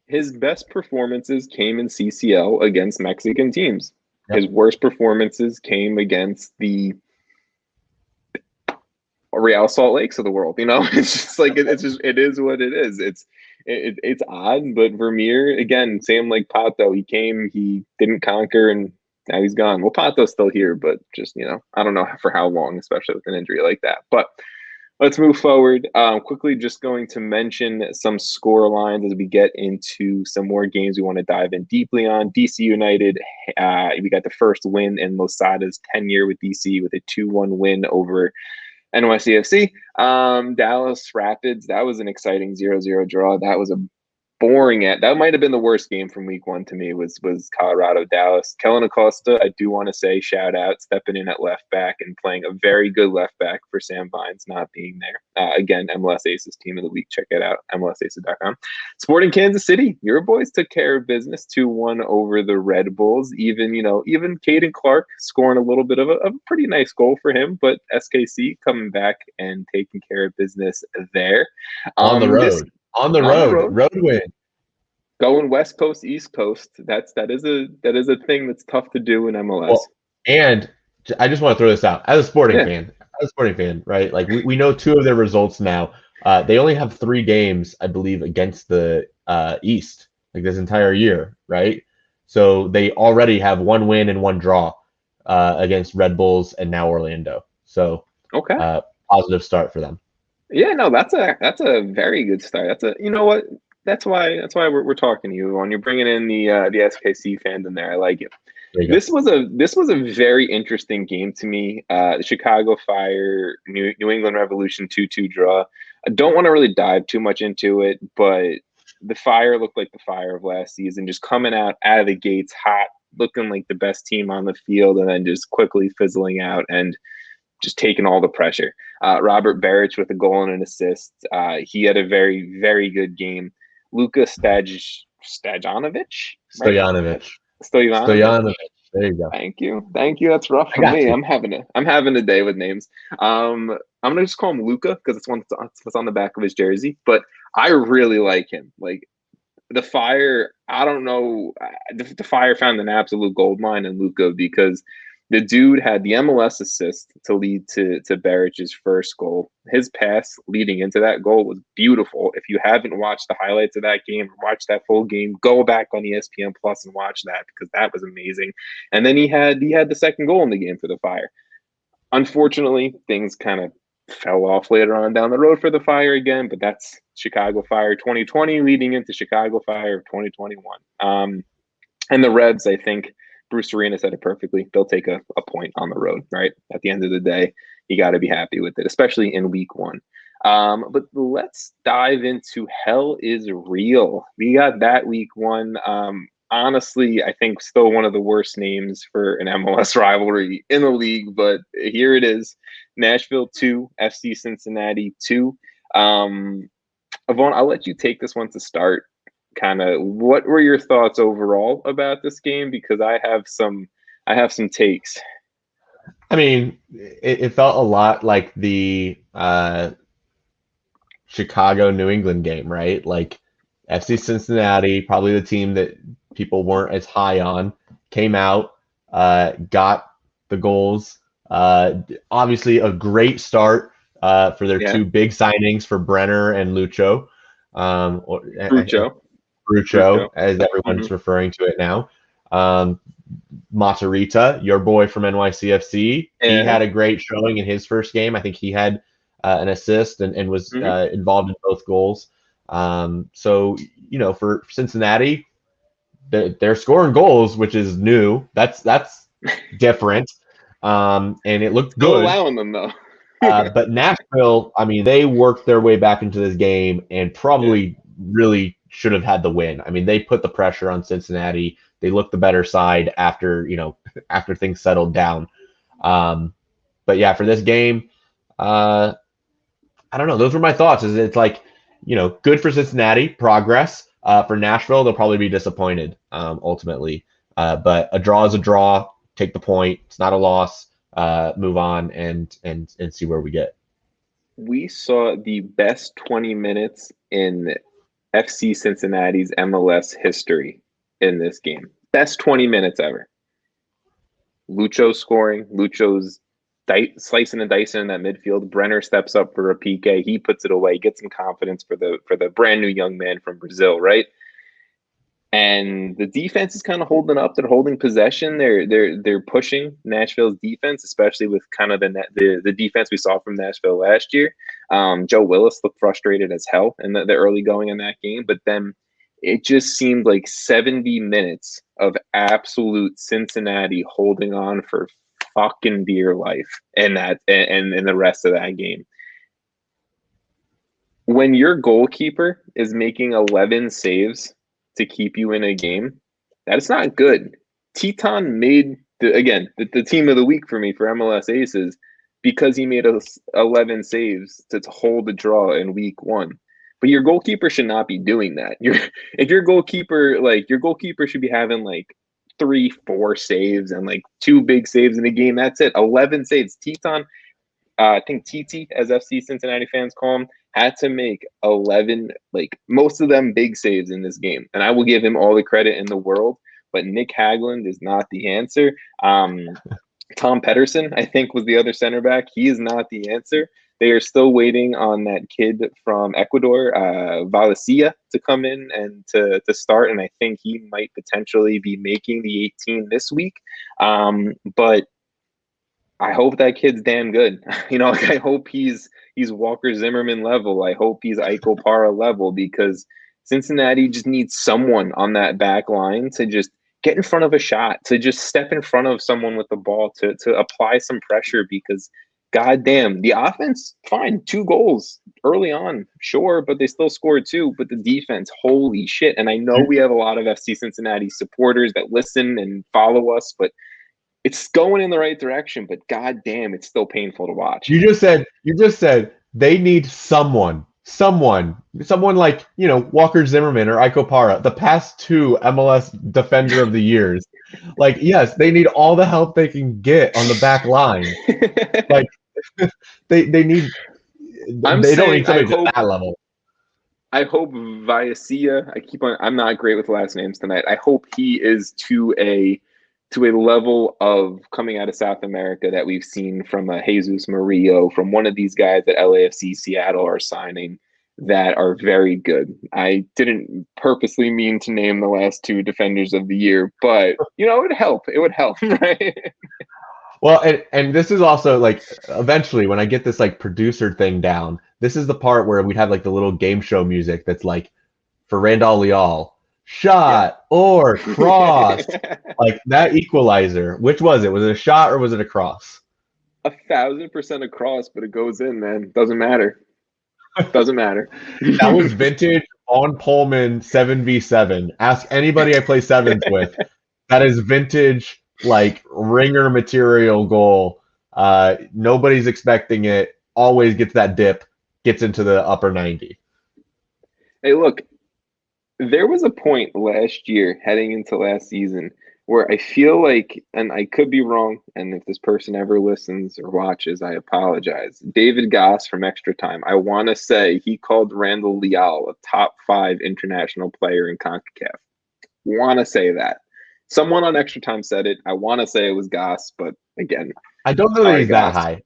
His best performances came in CCL against Mexican teams. Yep. His worst performances came against the Real Salt Lakes of the world. It's just it is what it is. It's odd, but Vermeer, again, same like Pato. He came, he didn't conquer, and now he's gone. Well, Pato's still here, but just I don't know for how long, especially with an injury like that. But Let's move forward. Quickly, just going to mention some score lines as we get into some more games we want to dive in deeply on. DC United, we got the first win in Losada's tenure with DC with a 2-1 win over NYCFC. Dallas Rapids, that was an exciting 0-0 draw. That was a that might have been the worst game from week one to me was Colorado Dallas. Kellen Acosta, I do want to say shout out, stepping in at left back and playing a very good left back for Sam Vines not being there. Again, MLSAces team of the week. Check it out, MLSAces.com. Sporting Kansas City, your boys took care of business 2-1 over the Red Bulls. Even Caden Clark scoring a little bit of a pretty nice goal for him, but SKC coming back and taking care of business there. On the road. On the road win. Going West Coast, East Coast. That is a thing that's tough to do in MLS. Well, and I just want to throw this out as a sporting fan, right? Like we know two of their results now. They only have 3 games, I believe, against the East, like this entire year, right? So they already have 1 win and 1 draw against Red Bulls and now Orlando. So positive start for them. Yeah, no, that's a very good start. That's why we're talking to you when you're bringing in the SKC fans in there. I like it. This was a very interesting game to me. The Chicago Fire, New England Revolution 2-2 draw. I don't want to really dive too much into it, but the Fire looked like the Fire of last season, just coming out of the gates hot, looking like the best team on the field, and then just quickly fizzling out and just taking all the pressure. Robert Beric with a goal and an assist. He had a very, very good game. Luka Stojanovic. Stojanovic. There you go. Thank you. That's rough for me. I'm having a day with names. I'm gonna just call him Luka because it's what's on the back of his jersey. But I really like him. Like the Fire. I don't know. The Fire found an absolute gold mine in Luka because the dude had the MLS assist to lead to Beric's first goal. His pass leading into that goal was beautiful. If you haven't watched the highlights of that game or watched that full game, go back on ESPN Plus and watch that because that was amazing. And then he had the second goal in the game for the Fire. Unfortunately, things kind of fell off later on down the road for the Fire again, but that's Chicago Fire 2020 leading into Chicago Fire of 2021. And the Reds, I think, Bruce Arena said it perfectly. They'll take a point on the road, right? At the end of the day, you got to be happy with it, especially in week 1. But let's dive into Hell is Real. We got that week 1. Honestly, I think still one of the worst names for an MLS rivalry in the league, but here it is. Nashville 2, FC Cincinnati 2. Yvonne, I'll let you take this one to start. Kind of what were your thoughts overall about this game, because I have some takes. I mean, it felt a lot like the Chicago New England game, right? Like FC Cincinnati, probably the team that people weren't as high on, came out, got the goals. Obviously a great start for their 2 big signings for Brenner and Lucho. Rucho, as everyone's referring to it now. Matarrita, your boy from NYCFC, he had a great showing in his first game. I think he had an assist and was involved in both goals. So, for Cincinnati, they're scoring goals, which is new. That's different. And it looked good. Still allowing them, though. But Nashville, I mean, they worked their way back into this game and probably really should have had the win. I mean, they put the pressure on Cincinnati. They looked the better side after things settled down. But yeah, for this game, I don't know. Those were my thoughts. It's like, good for Cincinnati, progress. For Nashville, they'll probably be disappointed ultimately. But a draw is a draw. Take the point. It's not a loss. Move on and see where we get. We saw the best 20 minutes in FC Cincinnati's MLS history in this game. Best 20 minutes ever. Lucho scoring. Lucho's slicing and dicing in that midfield. Brenner steps up for a PK. He puts it away. Gets some confidence for the brand new young man from Brazil, right? And the defense is kind of holding up. They're holding possession. They're pushing Nashville's defense, especially with kind of the defense we saw from Nashville last year. Joe Willis looked frustrated as hell in the early going in that game, but then it just seemed like 70 minutes of absolute Cincinnati holding on for fucking dear life in that and in the rest of that game. When your goalkeeper is making 11 saves to keep you in a game, that's not good. Teton made the team of the week for me for MLS Aces because he made 11 saves to hold the draw in week 1. But your goalkeeper should not be doing that. If your goalkeeper should be having like 3-4 saves and like 2 big saves in a game. That's it. 11 saves. Teton, I think TT, as FC Cincinnati fans call him, had to make 11, like most of them big saves in this game. And I will give him all the credit in the world, but Nick Hagglund is not the answer. Tom Pedersen, I think, was the other center back. He is not the answer. They are still waiting on that kid from Ecuador, Valencia, to come in and to start. And I think he might potentially be making the 18 this week. But I hope that kid's damn good. I hope he's Walker Zimmerman level. I hope he's Aiko Para level, because Cincinnati just needs someone on that back line to just get in front of a shot, to just step in front of someone with the ball, to apply some pressure, because goddamn, the offense, fine, 2 goals early on, sure, but they still scored 2. But the defense, holy shit. And I know we have a lot of FC Cincinnati supporters that listen and follow us, but it's going in the right direction, but goddamn, it's still painful to watch. You just said they need someone like, Walker Zimmerman or Aiko Para, the past 2 MLS Defender of the Years. Like, yes, they need all the help they can get on the back line. Like, they need. They don't need somebody at that level. I hope Valencia. I'm not great with last names tonight. I hope he is to a level of coming out of South America that we've seen from Jesus Murillo, from one of these guys that LAFC Seattle are signing, that are very good. I didn't purposely mean to name the last 2 defenders of the year, but it would help. It would help, right? Well, and this is also like, eventually when I get this like producer thing down, this is the part where we'd have like the little game show music that's like, for Randall Leal, shot or cross. Like that equalizer. Which was it? Was it a shot or was it a cross? 1,000% a cross, but it goes in, man. Doesn't matter. Doesn't matter. That was vintage on Pullman 7v7. Ask anybody I play sevens with. That is vintage, like, ringer material goal. Nobody's expecting it. Always gets that dip. Gets into the upper 90. Hey, look. There was a point last year, heading into last season, where I feel like, and I could be wrong, and if this person ever listens or watches, I apologize. David Goss from Extra Time, I want to say he called Randall Leal a top 5 international player in CONCACAF. Want to say that. Someone on Extra Time said it. I want to say it was Goss, but again, I don't know that he's that high.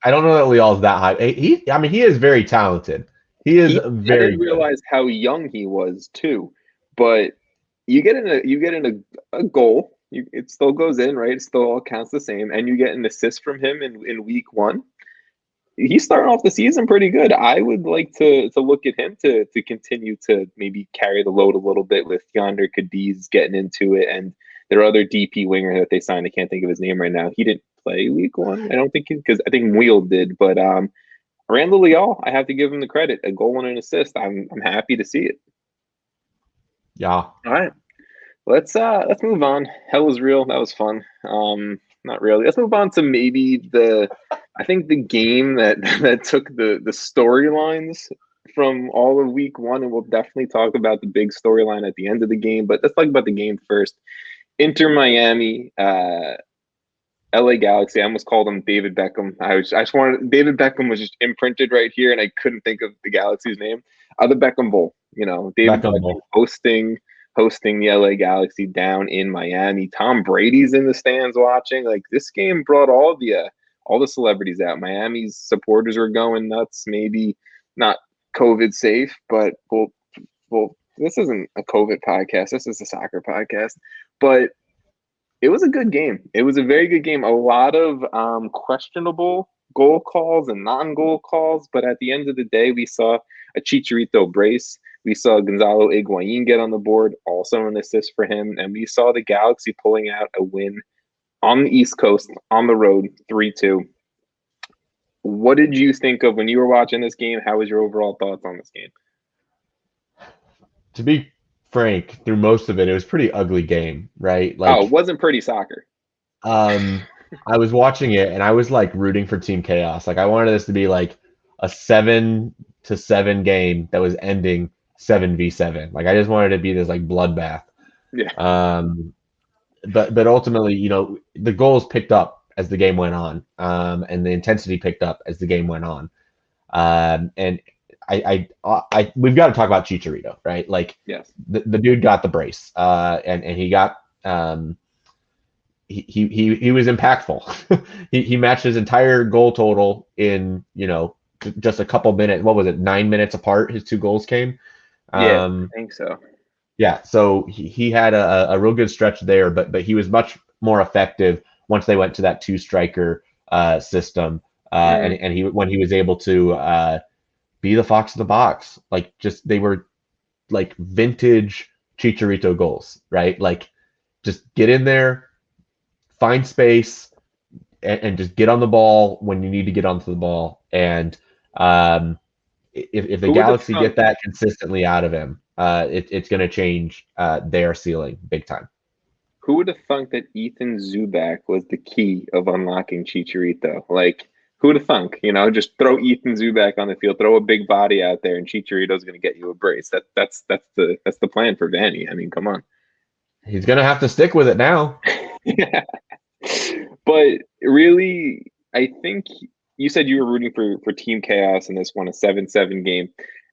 I don't know that Leal's that high. He is very talented. I didn't realize how young he was too, but you get in a goal, it still goes in, right? It still all counts the same, and you get an assist from him in week 1. He's starting off the season pretty good. I would like to look at him to continue to maybe carry the load a little bit with Yonder Cadiz getting into it, and their other DP winger that they signed. I can't think of his name right now. He didn't play week 1, I don't think, because I think Wheel did, but Randall Leal, I have to give him the credit. A goal and an assist. I'm happy to see it. Yeah. All right. Let's move on. Hell was real. That was fun. Not really. Let's move on to maybe the game that took the storylines from all of week 1, and we'll definitely talk about the big storyline at the end of the game. But let's talk about the game first. Inter Miami, LA Galaxy. I almost called him David Beckham. I just wanted, David Beckham was just imprinted right here, and I couldn't think of the Galaxy's name. The Beckham Bowl. David Beckham hosting the LA Galaxy down in Miami. Tom Brady's in the stands watching. Like, this game brought all the celebrities out. Miami's supporters were going nuts. Maybe not COVID safe, but we'll this isn't a COVID podcast. This is a soccer podcast, but it was a good game. It was a very good game. A lot of questionable goal calls and non-goal calls, but at the end of the day, we saw a Chicharito brace. We saw Gonzalo Higuain get on the board, also an assist for him, and we saw the Galaxy pulling out a win on the East Coast on the road, 3-2. What did you think of when you were watching this game? How was your overall thoughts on this game? To be frank, through most of it, it was a pretty ugly game, right? Like, it wasn't pretty soccer. I was watching it and I was like rooting for Team Chaos. Like I wanted this to be like a 7-7 game that was ending 7v7. Like I just wanted it to be this like bloodbath. Yeah. But ultimately, you know, the goals picked up as the game went on, and the intensity picked up as the game went on. And I we've got to talk about Chicharito, right? Like, yes, the dude got the brace, and he got he was impactful. he matched his entire goal total in, you know, just a couple minutes. What was it? 9 minutes apart. His 2 goals came. Yeah, I think so. Yeah, so he had a real good stretch there, but he was much more effective once they went to that 2-striker system, and when he was able to be the fox in the box. Like, just they were like vintage Chicharito goals, right? Like, just get in there, find space, and just get on the ball when you need to get onto the ball. And if the Galaxy get that consistently out of him, it's going to change their ceiling big time. Who would have thunk that Ethan Zubak was the key of unlocking Chicharito? Like, who would have thunk? You know, just throw Ethan Zubak on the field, throw a big body out there, and Chicharito's going to get you a brace. That's the plan for Vanny. I mean, come on. He's going to have to stick with it now. Yeah. But really, I think you said you were rooting for Team Chaos in this one, a 7-7 game.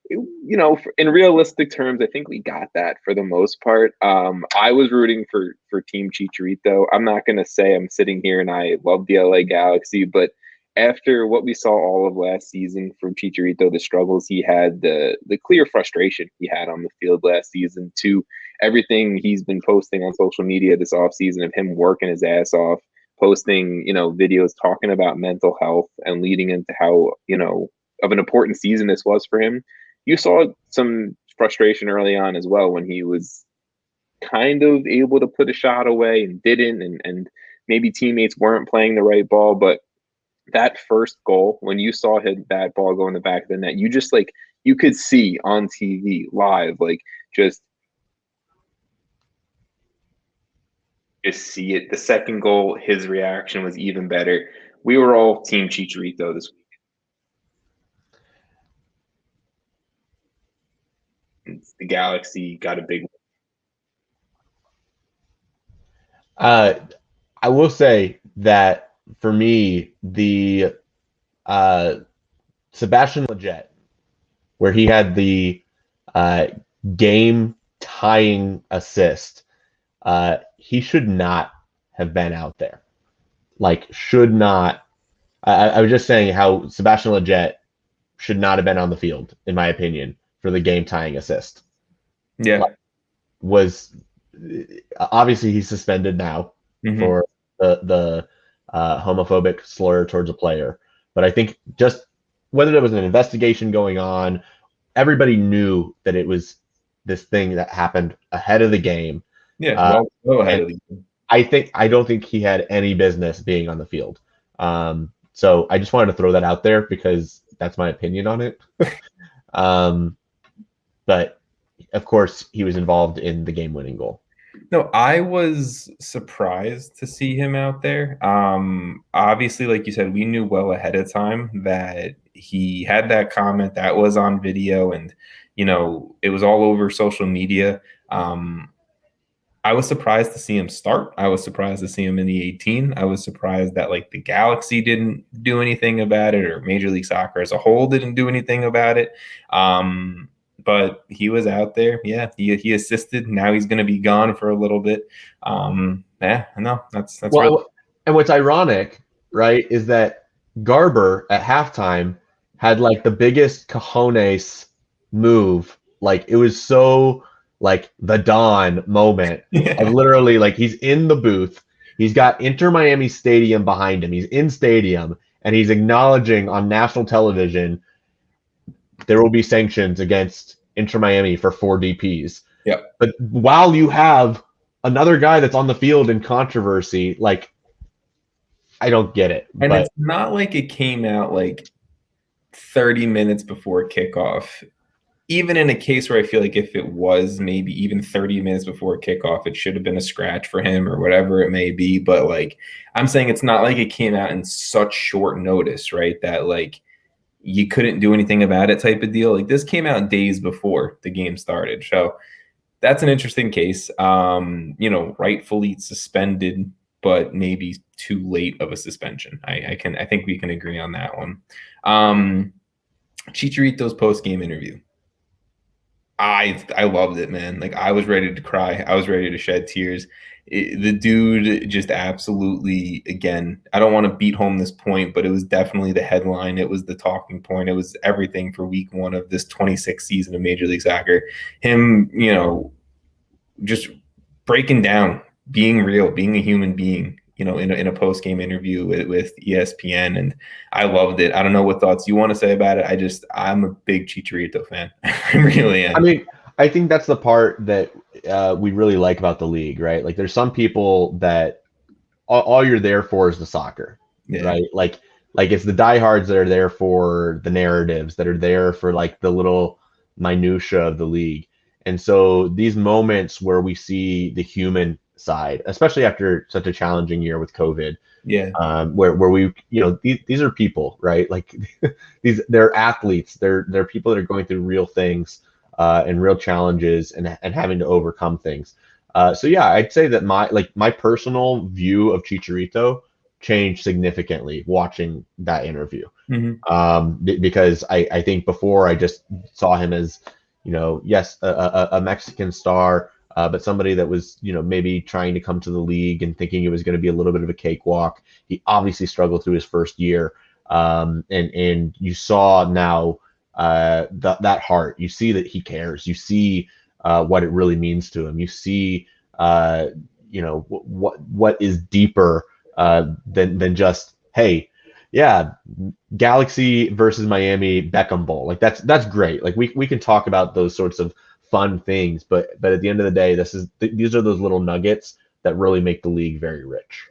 You know, in realistic terms, I think we got that for the most part. I was rooting for Team Chicharito. I'm not going to say I'm sitting here and I love the LA Galaxy, but after what we saw all of last season from Chicharito, the struggles he had, the clear frustration he had on the field last season, to everything he's been posting on social media this offseason of him working his ass off, posting, you know, videos talking about mental health and leading into how, you know, of an important season this was for him. You saw some frustration early on as well when he was kind of able to put a shot away and didn't, and maybe teammates weren't playing the right ball. But that first goal, when you saw that ball go in the back of the net, you just like, you could see on TV live, like just see it. The second goal, his reaction was even better. We were all Team Chicharito this week. The Galaxy got a big one. I will say that for me, the Sebastian Lletget, where he had the game-tying assist, he should not have been out there. Like, should not. I was just saying how Sebastian Lletget should not have been on the field, in my opinion, for the game-tying assist. Yeah. Like, was obviously he's suspended now for the homophobic slur towards a player. But I think just whether there was an investigation going on, everybody knew that it was this thing that happened ahead of the game. Yeah, well ahead of the game. I don't think he had any business being on the field. So I just wanted to throw that out there because that's my opinion on it. But of course, he was involved in the game-winning goal. No, I was surprised to see him out there. Obviously, like you said, we knew well ahead of time that he had that comment that was on video, and, you know, it was all over social media. I was surprised to see him start. I was surprised to see him in the 18. I was surprised that, like, the Galaxy didn't do anything about it, or Major League Soccer as a whole didn't do anything about it. But he was out there. Yeah, he assisted. Now he's going to be gone for a little bit. Yeah, no, that's well, really... And what's ironic, right, is that Garber at halftime had like the biggest cojones move. Like, it was so like the Dawn moment of literally like he's in the booth. He's got Inter Miami Stadium behind him. He's in stadium and he's acknowledging on national television there will be sanctions against Inter Miami for 4 DPs. Yeah. But while you have another guy that's on the field in controversy, like I don't get it. And but it's not like it came out like 30 minutes before kickoff. Even in a case where I feel like if it was maybe even 30 minutes before kickoff, it should have been a scratch for him or whatever it may be. But like, I'm saying it's not like it came out in such short notice, right? That like you couldn't do anything about it type of deal. Like this came out days before the game started. So that's an interesting case. Rightfully suspended, but maybe too late of a suspension. I think we can agree on that one. Chicharito's post-game interview. I loved it, man. Like I was ready to cry. I was ready to shed tears. The dude just absolutely, again, I don't want to beat home this point, but it was definitely the headline. It was the talking point. It was everything for week 1 of this 26th season of Major League Soccer. Him, just breaking down, being real, being a human being, in a post-game interview with ESPN, and I loved it. I don't know what thoughts you want to say about it. I'm a big Chicharito fan. I really am. I mean, I think that's the part that we really like about the league, right? Like there's some people that all you're there for is the soccer, right? Like it's the diehards that are there for the narratives, that are there for like the little minutia of the league. And so these moments where we see the human side, especially after such a challenging year with COVID, where we, these are people, right? Like they're athletes, they're people that are going through real things and real challenges and having to overcome things. So yeah, I'd say that my personal view of Chicharito changed significantly watching that interview. Because I think before I just saw him as, yes, a Mexican star, but somebody that was, maybe trying to come to the league and thinking it was going to be a little bit of a cakewalk. He obviously struggled through his first year. And you saw now that heart. You see that he cares. You see what it really means to him. You see, what is deeper than just, hey, yeah, Galaxy versus Miami Beckham Bowl. Like that's great. Like we can talk about those sorts of fun things, but at the end of the day, these are those little nuggets that really make the league very rich.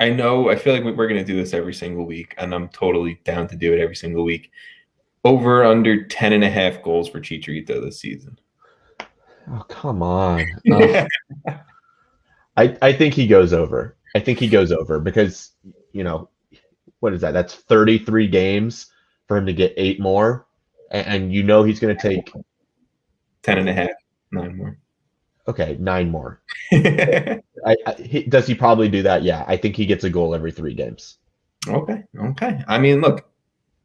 I feel like we're going to do this every single week, and I'm totally down to do it every single week. Over under 10.5 goals for Chicharito this season. Oh, come on. I think he goes over. I think he goes over because, what is that? That's 33 games for him to get 8 more. And he's going to take 10.5, 9 more. Okay, 9 more. Does he probably do that? Yeah, I think he gets a goal every 3 games. Okay. I mean, look,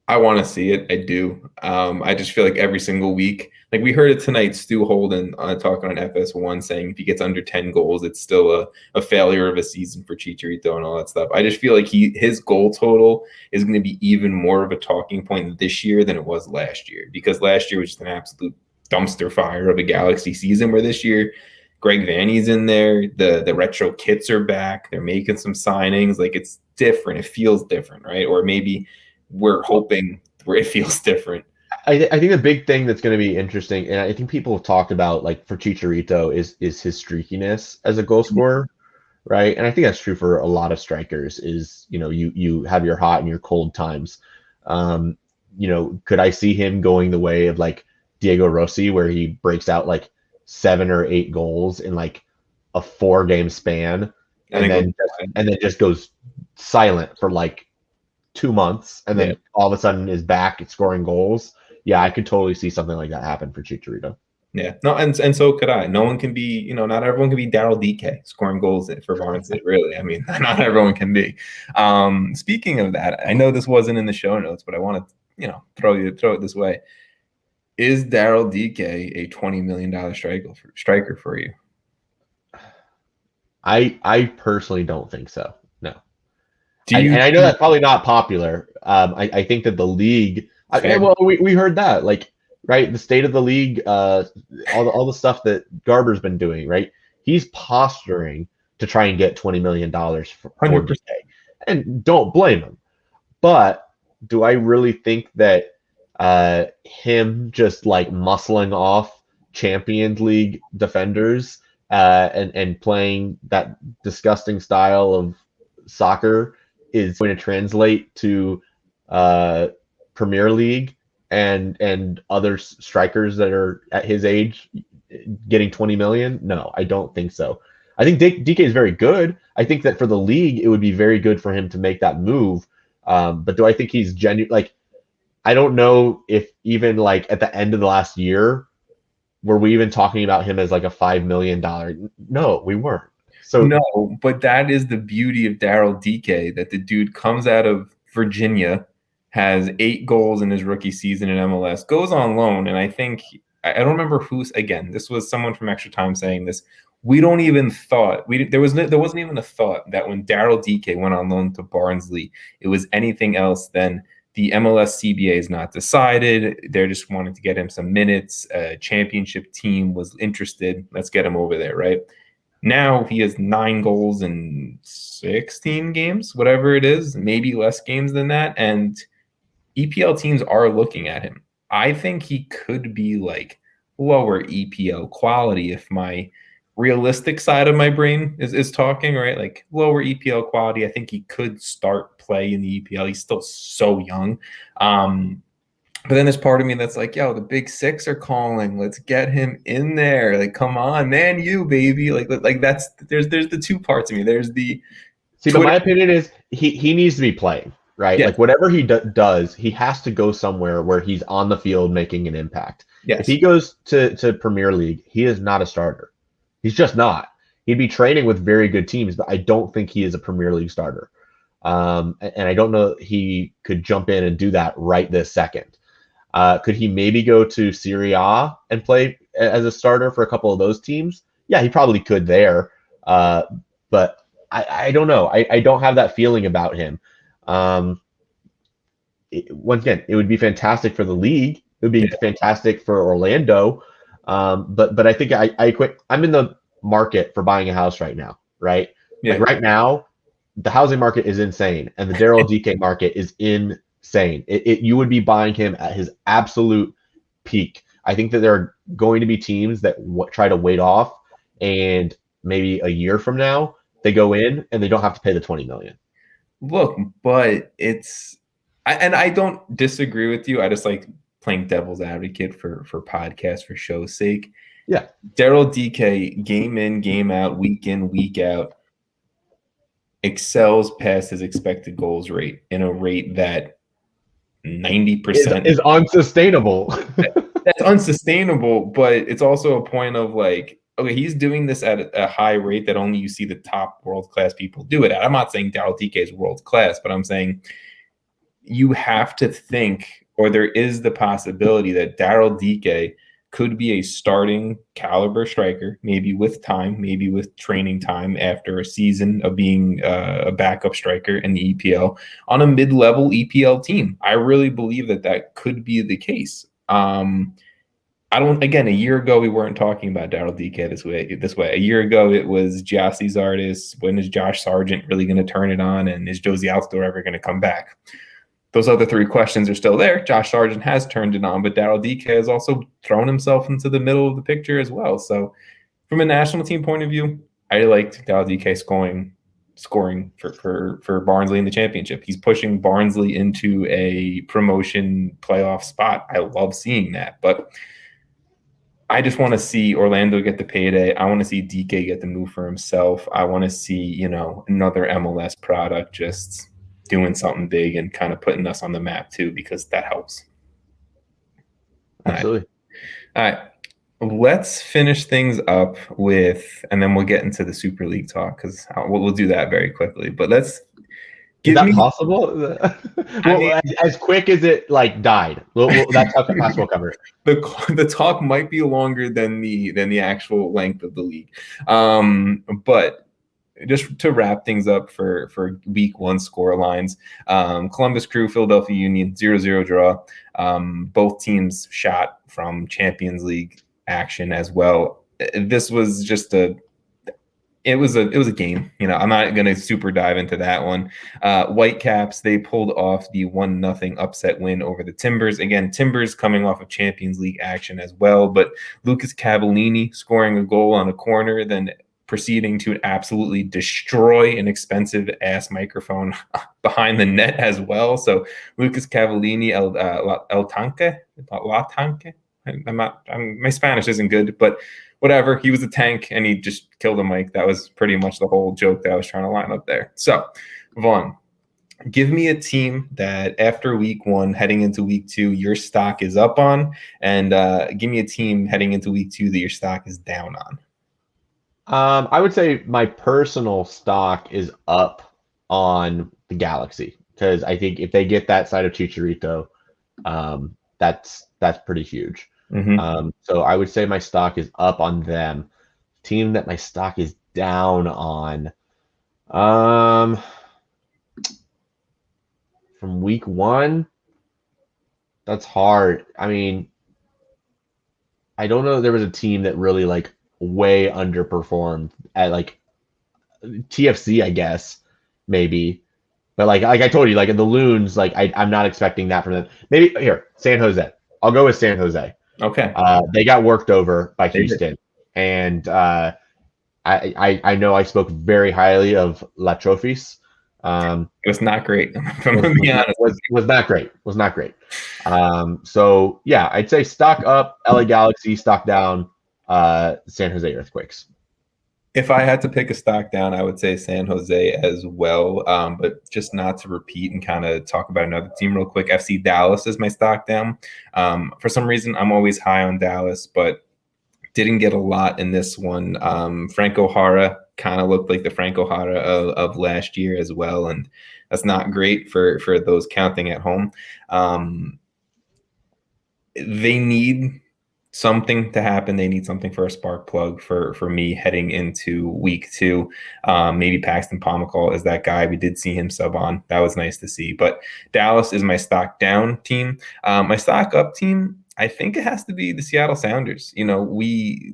I want to see it. I do. I just feel like every single week, like we heard it tonight, Stu Holden talking on FS1 saying if he gets under 10 goals, it's still a failure of a season for Chicharito and all that stuff. I just feel like his goal total is going to be even more of a talking point this year than it was last year, because last year was just an absolute dumpster fire of a Galaxy season, where this year Greg Vanny's in there, the retro kits are back, they're making some signings. Like it's different, it feels different, right? Or maybe we're hoping where it feels different. I think the big thing that's going to be interesting, and I think people have talked about, like for Chicharito, is his streakiness as a goal scorer, right? And I think that's true for a lot of strikers. Is you have your hot and your cold times. Could I see him going the way of like Diego Rossi, where he breaks out like 7 or 8 goals in like a 4-game span, and then just goes silent for like 2 months, and then all of a sudden is back at scoring goals? Yeah, I could totally see something like that happen for Chicharito. Yeah, no, and so could I. No one can be, not everyone can be Daryl DK scoring goals for Barnsley. Really, I mean, not everyone can be. Speaking of that, I know this wasn't in the show notes, but I want to, throw it this way. Is Daryl DK a $20 million striker for you? I personally don't think so. No. And I know that's probably not popular. I think that the league. We heard that. Like right? The state of the league, all the stuff that Garber's been doing, right? He's posturing to try and get $20 million for 100%. DK. And don't blame him. But do I really think that him just like muscling off Champions League defenders and playing that disgusting style of soccer is going to translate to Premier League and other strikers that are at his age getting 20 million? No, I don't think so. I think DK is very good. I think that for the league, it would be very good for him to make that move. But do I think he's genuine? Like, I don't know if even like at the end of the last year, were we even talking about him as like a $5 million? No, we weren't. So no, but that is the beauty of Daryl DK, that the dude comes out of Virginia, has 8 goals in his rookie season in MLS, goes on loan, and I think I don't remember who's, again, this was someone from Extra Time saying this. We don't even thought there wasn't even a thought that when Daryl DK went on loan to Barnsley, it was anything else than the MLS CBA is not decided. They're just wanting to get him some minutes. A championship team was interested. Let's get him over there, right? Now he has 9 goals in 16 games, whatever it is, maybe less games than that. And EPL teams are looking at him. I think he could be like lower EPL quality if my realistic side of my brain is talking, right? Like lower EPL quality. I think he could start play in the EPL. He's still so young. But then there's part of me that's like, yo, the big 6 are calling. Let's get him in there. Like, come on, man, you baby. Like that's there's the two parts of me. There's the but my opinion is he needs to be playing, right? Yes. Like whatever he does, he has to go somewhere where he's on the field making an impact. Yes. If he goes to Premier League, he is not a starter. He's just not. He'd be training with very good teams, but I don't think he is a Premier League starter. And I don't know he could jump in and do that right this second. Could he maybe go to Serie A and play as a starter for a couple of those teams? Yeah, he probably could there. But I don't know. I don't have that feeling about him. Once again, it would be fantastic for the league. It would be fantastic for Orlando. But I think I quit. I'm in the market for buying a house right now, right? Yeah. Like right now, the housing market is insane, and the Daryl DK market is insane. You would be buying him at his absolute peak. I think that there are going to be teams that try to wait off, and maybe a year from now they go in and they don't have to pay the $20 million. Look, but I don't disagree with you. I just like playing devil's advocate for podcast, for show's sake. Yeah. Daryl DK, game in, game out, week in, week out, excels past his expected goals rate in a rate that 90% is unsustainable. That's unsustainable, but it's also a point of like, okay, he's doing this at a high rate that only you see the top world-class people do it at. I'm not saying Daryl DK is world-class, but I'm saying you have to think, or there is the possibility that Daryl DK could be a starting caliber striker, maybe with time, maybe with training time after a season of being a backup striker in the EPL on a mid-level EPL team. I really believe that could be the case. Again, a year ago, we weren't talking about Daryl DK this way. A year ago, it was Gyasi Zardes. When is Josh Sargent really going to turn it on? And is Josie Altidore ever going to come back? Those other 3 questions are still there. Josh Sargent has turned it on, but Daryl DK has also thrown himself into the middle of the picture as well. So from a national team point of view, I liked Daryl DK scoring for Barnsley in the championship. He's pushing Barnsley into a promotion playoff spot. I love seeing that. But I just want to see Orlando get the payday. I want to see DK get the move for himself. I want to see, another MLS product just doing something big and kind of putting us on the map too, because that helps. Absolutely. All right. Let's finish things up with, and then we'll get into the Super League talk, because we'll do that very quickly. But let's Is that possible? As quick as it died. That's how fast we'll cover it. The talk might be longer than the actual length of the league. But just to wrap things up for week 1 score lines, Columbus Crew, Philadelphia Union, 0-0 draw. Both teams shot from Champions League action as well. This was just it was a game. I'm not going to super dive into that one. Whitecaps, they pulled off the 1-0 upset win over the Timbers. Again, Timbers coming off of Champions League action as well, but Lucas Cavallini scoring a goal on a corner, then proceeding to absolutely destroy an expensive ass microphone behind the net as well. So Lucas Cavallini, El Tanque, La Tanque. My Spanish isn't good, but whatever. He was a tank and he just killed a mic. That was pretty much the whole joke that I was trying to line up there. So, Vaughn, give me a team that after week 1, heading into week 2, your stock is up on, and give me a team heading into week 2 that your stock is down on. I would say my personal stock is up on the Galaxy, because I think if they get that side of Chicharito, that's pretty huge. Mm-hmm. So I would say my stock is up on them. Team that my stock is down on. From week 1, that's hard. I mean, I don't know. There was a team that really way underperformed at TFC, I guess, maybe. But I told you, the Loons, I'm not expecting that from them. Maybe here, San Jose. I'll go with San Jose. Okay. They got worked over by Houston, and I know I spoke very highly of La Trophies. It was not great. If I'm going to be honest, was not great. Was not great. So yeah, I'd say stock up, LA Galaxy, stock down, San Jose Earthquakes. If I had to pick a stock down, I would say San Jose as well. But just not to repeat and kind of talk about another team real quick. FC Dallas is my stock down. For some reason, I'm always high on Dallas, but didn't get a lot in this one. Franco Jara kind of looked like the Franco Jara of last year as well, and that's not great for those counting at home. They need something to happen. They need something for a spark plug for me heading into week 2. Maybe Paxton Pomykal is that guy. We did see him sub on. That was nice to see. But Dallas is my stock down team. My stock up team, I think it has to be the Seattle Sounders. We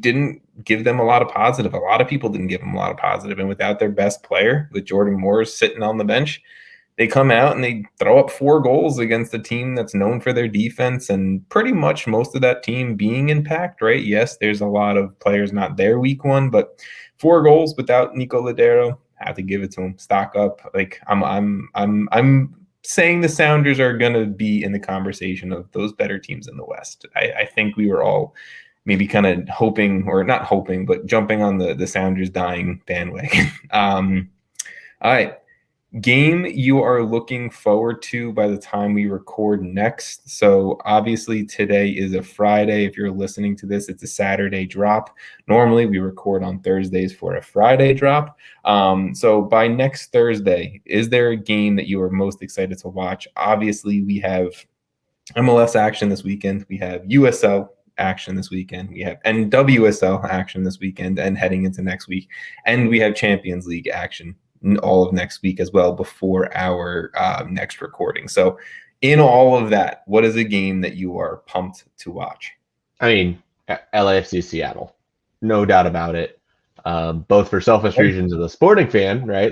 didn't give them a lot of positive. A lot of people didn't give them a lot of positive. And without their best player, with Jordan Moore sitting on the bench, they come out and they throw up 4 goals against a team that's known for their defense, and pretty much most of that team being impact, right? Yes, there's a lot of players not there week 1, but 4 goals without Nico Ladero. I have to give it to him. Stock up. I'm saying the Sounders are going to be in the conversation of those better teams in the West. I think we were all maybe kind of hoping, or not hoping, but jumping on the Sounders dying bandwagon. All right. Game you are looking forward to by the time we record next. So obviously today is a Friday. If you're listening to this, it's a Saturday drop. Normally we record on Thursdays for a Friday drop. So by next Thursday, is there a game that you are most excited to watch? Obviously we have MLS action this weekend. We have USL action this weekend. We have NWSL action this weekend and heading into next week. And we have Champions League action all of next week as well before our next recording. So in all of that, what is a game that you are pumped to watch? I mean, LAFC Seattle, no doubt about it. Both for selfish reasons as a sporting fan, right?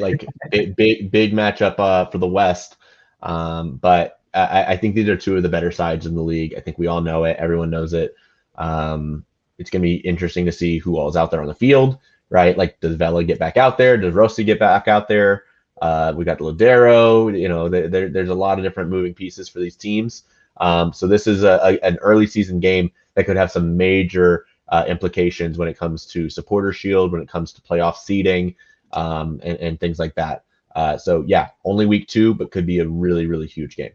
Big matchup for the West. But I think these are 2 of the better sides in the league. I think we all know it. Everyone knows it. It's going to be interesting to see who all is out there on the field. Right, does Vela get back out there? Does Rossi get back out there? We got Ladero. There's a lot of different moving pieces for these teams. So this is an early season game that could have some major implications when it comes to supporter shield, when it comes to playoff seeding, and things like that. So yeah, only week 2, but could be a really, really huge game.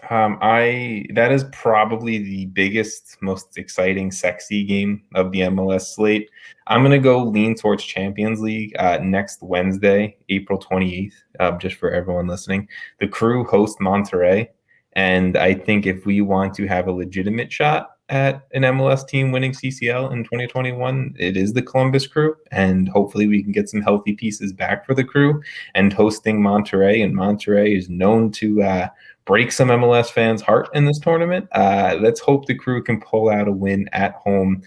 That is probably the biggest, most exciting, sexy game of the MLS slate. I'm going to go lean towards Champions League next Wednesday, April 28th, just for everyone listening. The Crew host Monterrey, and I think if we want to have a legitimate shot at an MLS team winning CCL in 2021. It is the Columbus Crew, and hopefully we can get some healthy pieces back for the Crew. And hosting Monterrey, and Monterrey is known to break some MLS fans' heart in this tournament. Let's hope the Crew can pull out a win at home.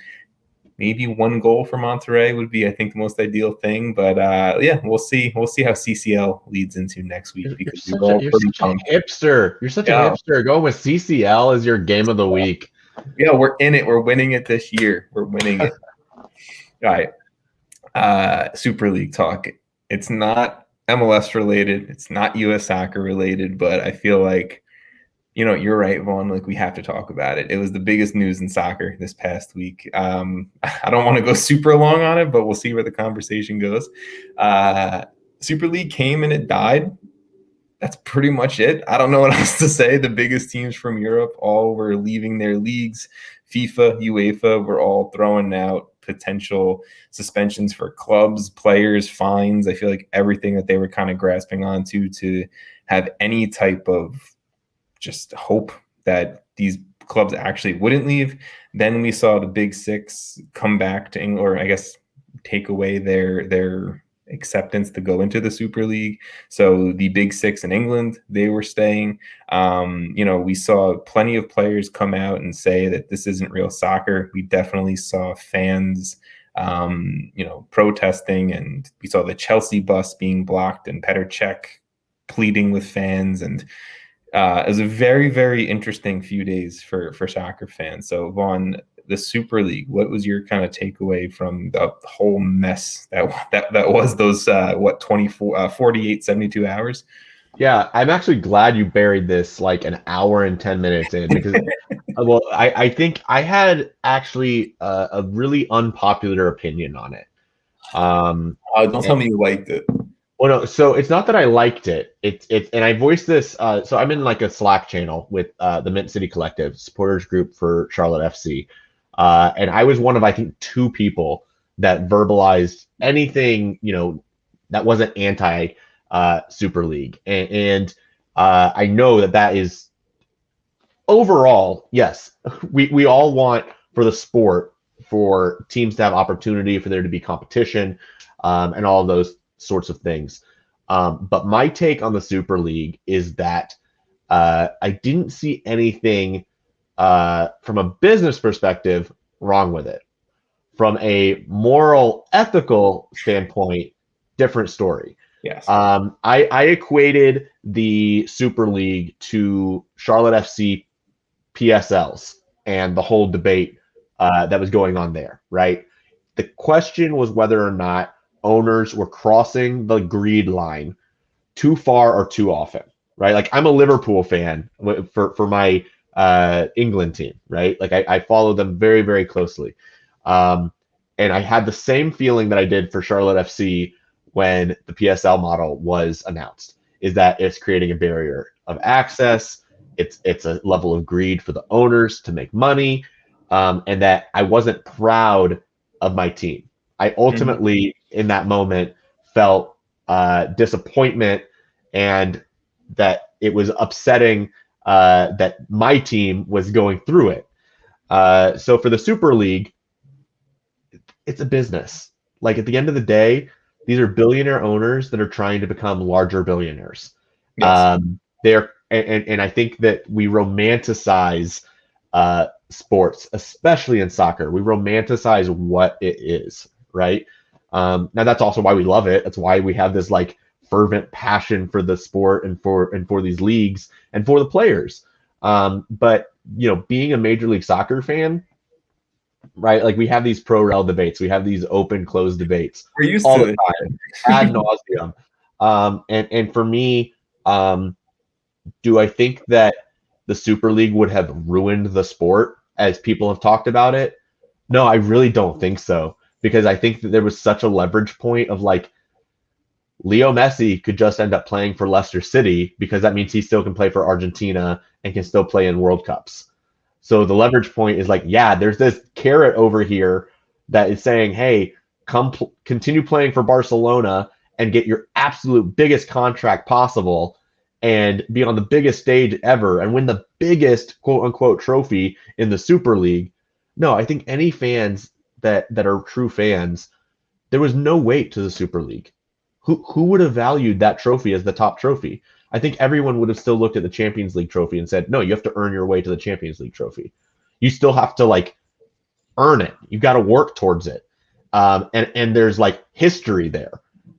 Maybe 1 goal for Monterrey would be, I think, the most ideal thing. But yeah, we'll see. We'll see how CCL leads into next week. You're such a hipster. You're such a hipster. Going with CCL as your game of the week. Yeah, we're in it. We're winning it this year. We're winning it. All right. Super League talk. It's not MLS related. It's not U.S. soccer related, but I feel like, you're right, Vaughn. Like, we have to talk about it. It was the biggest news in soccer this past week. I don't want to go super long on it, but we'll see where the conversation goes. Super League came and it died. That's pretty much it. I don't know what else to say. The biggest teams from Europe all were leaving their leagues. FIFA, UEFA were all throwing out potential suspensions for clubs, players, fines. I feel like everything that they were kind of grasping onto to have any type of just hope that these clubs actually wouldn't leave. Then we saw the Big Six come back to England, or I guess take away their acceptance to go into the Super League. So the Big Six in England, they were staying. We saw plenty of players come out and say that this isn't real soccer. We definitely saw fans protesting, and we saw the Chelsea bus being blocked and Petr Cech pleading with fans, and it was a very, very interesting few days for soccer fans. So, Vaughn, the Super League, what was your kind of takeaway from the whole mess that was those 48, 72 hours? Yeah, I'm actually glad you buried this like an hour and 10 minutes in, because well, I think I had actually a really unpopular opinion on it. Don't tell me you liked it. Well, no, so it's not that I liked it. It's and I voiced this. So I'm in like a Slack channel with the Mint City Collective, supporters group for Charlotte FC, and I was one of, I think, 2 people that verbalized anything that wasn't anti Super League, and I know that is overall, yes, we all want for the sport, for teams to have opportunity, for there to be competition, and all of those sorts of things. But my take on the Super League is that I didn't see anything from a business perspective wrong with it. From a moral, ethical standpoint, different story. Yes. I equated the Super League to Charlotte FC PSLs and the whole debate that was going on there, right? The question was whether or not owners were crossing the greed line too far or too often, right? Like, I'm a Liverpool fan for my England team, right? Like, I follow them very, very closely. And I had the same feeling that I did for Charlotte FC when the PSL model was announced, is that it's creating a barrier of access. It's a level of greed for the owners to make money, and that I wasn't proud of my team. I ultimately, in that moment, felt disappointment, and that it was upsetting that my team was going through it. So for the Super League, it's a business. Like, at the end of the day, these are billionaire owners that are trying to become larger billionaires. Yes. And I think that we romanticize sports, especially in soccer. We romanticize what it is. Right. Now that's also why we love it. That's why we have this like fervent passion for the sport and for these leagues and for the players. But being a Major League Soccer fan, right? Like, we have these pro-rel debates, we have these open closed debates. We're used all to the it. time, ad nauseum. And for me, do I think that the Super League would have ruined the sport as people have talked about it? No, I really don't think so. Because I think that there was such a leverage point of like, Leo Messi could just end up playing for Leicester City, because that means he still can play for Argentina and can still play in World Cups. So the leverage point is like, yeah, there's this carrot over here that is saying, hey, continue playing for Barcelona and get your absolute biggest contract possible and be on the biggest stage ever and win the biggest quote unquote trophy in the Super League, No, I think any fans that are true fans, there was no weight to the Super League. Who would have valued that trophy as the top trophy? I think everyone would have still looked at the Champions League trophy and said, no, you have to earn your way to the Champions League trophy. You still have to like earn it. You've got to work towards it. And there's like history there.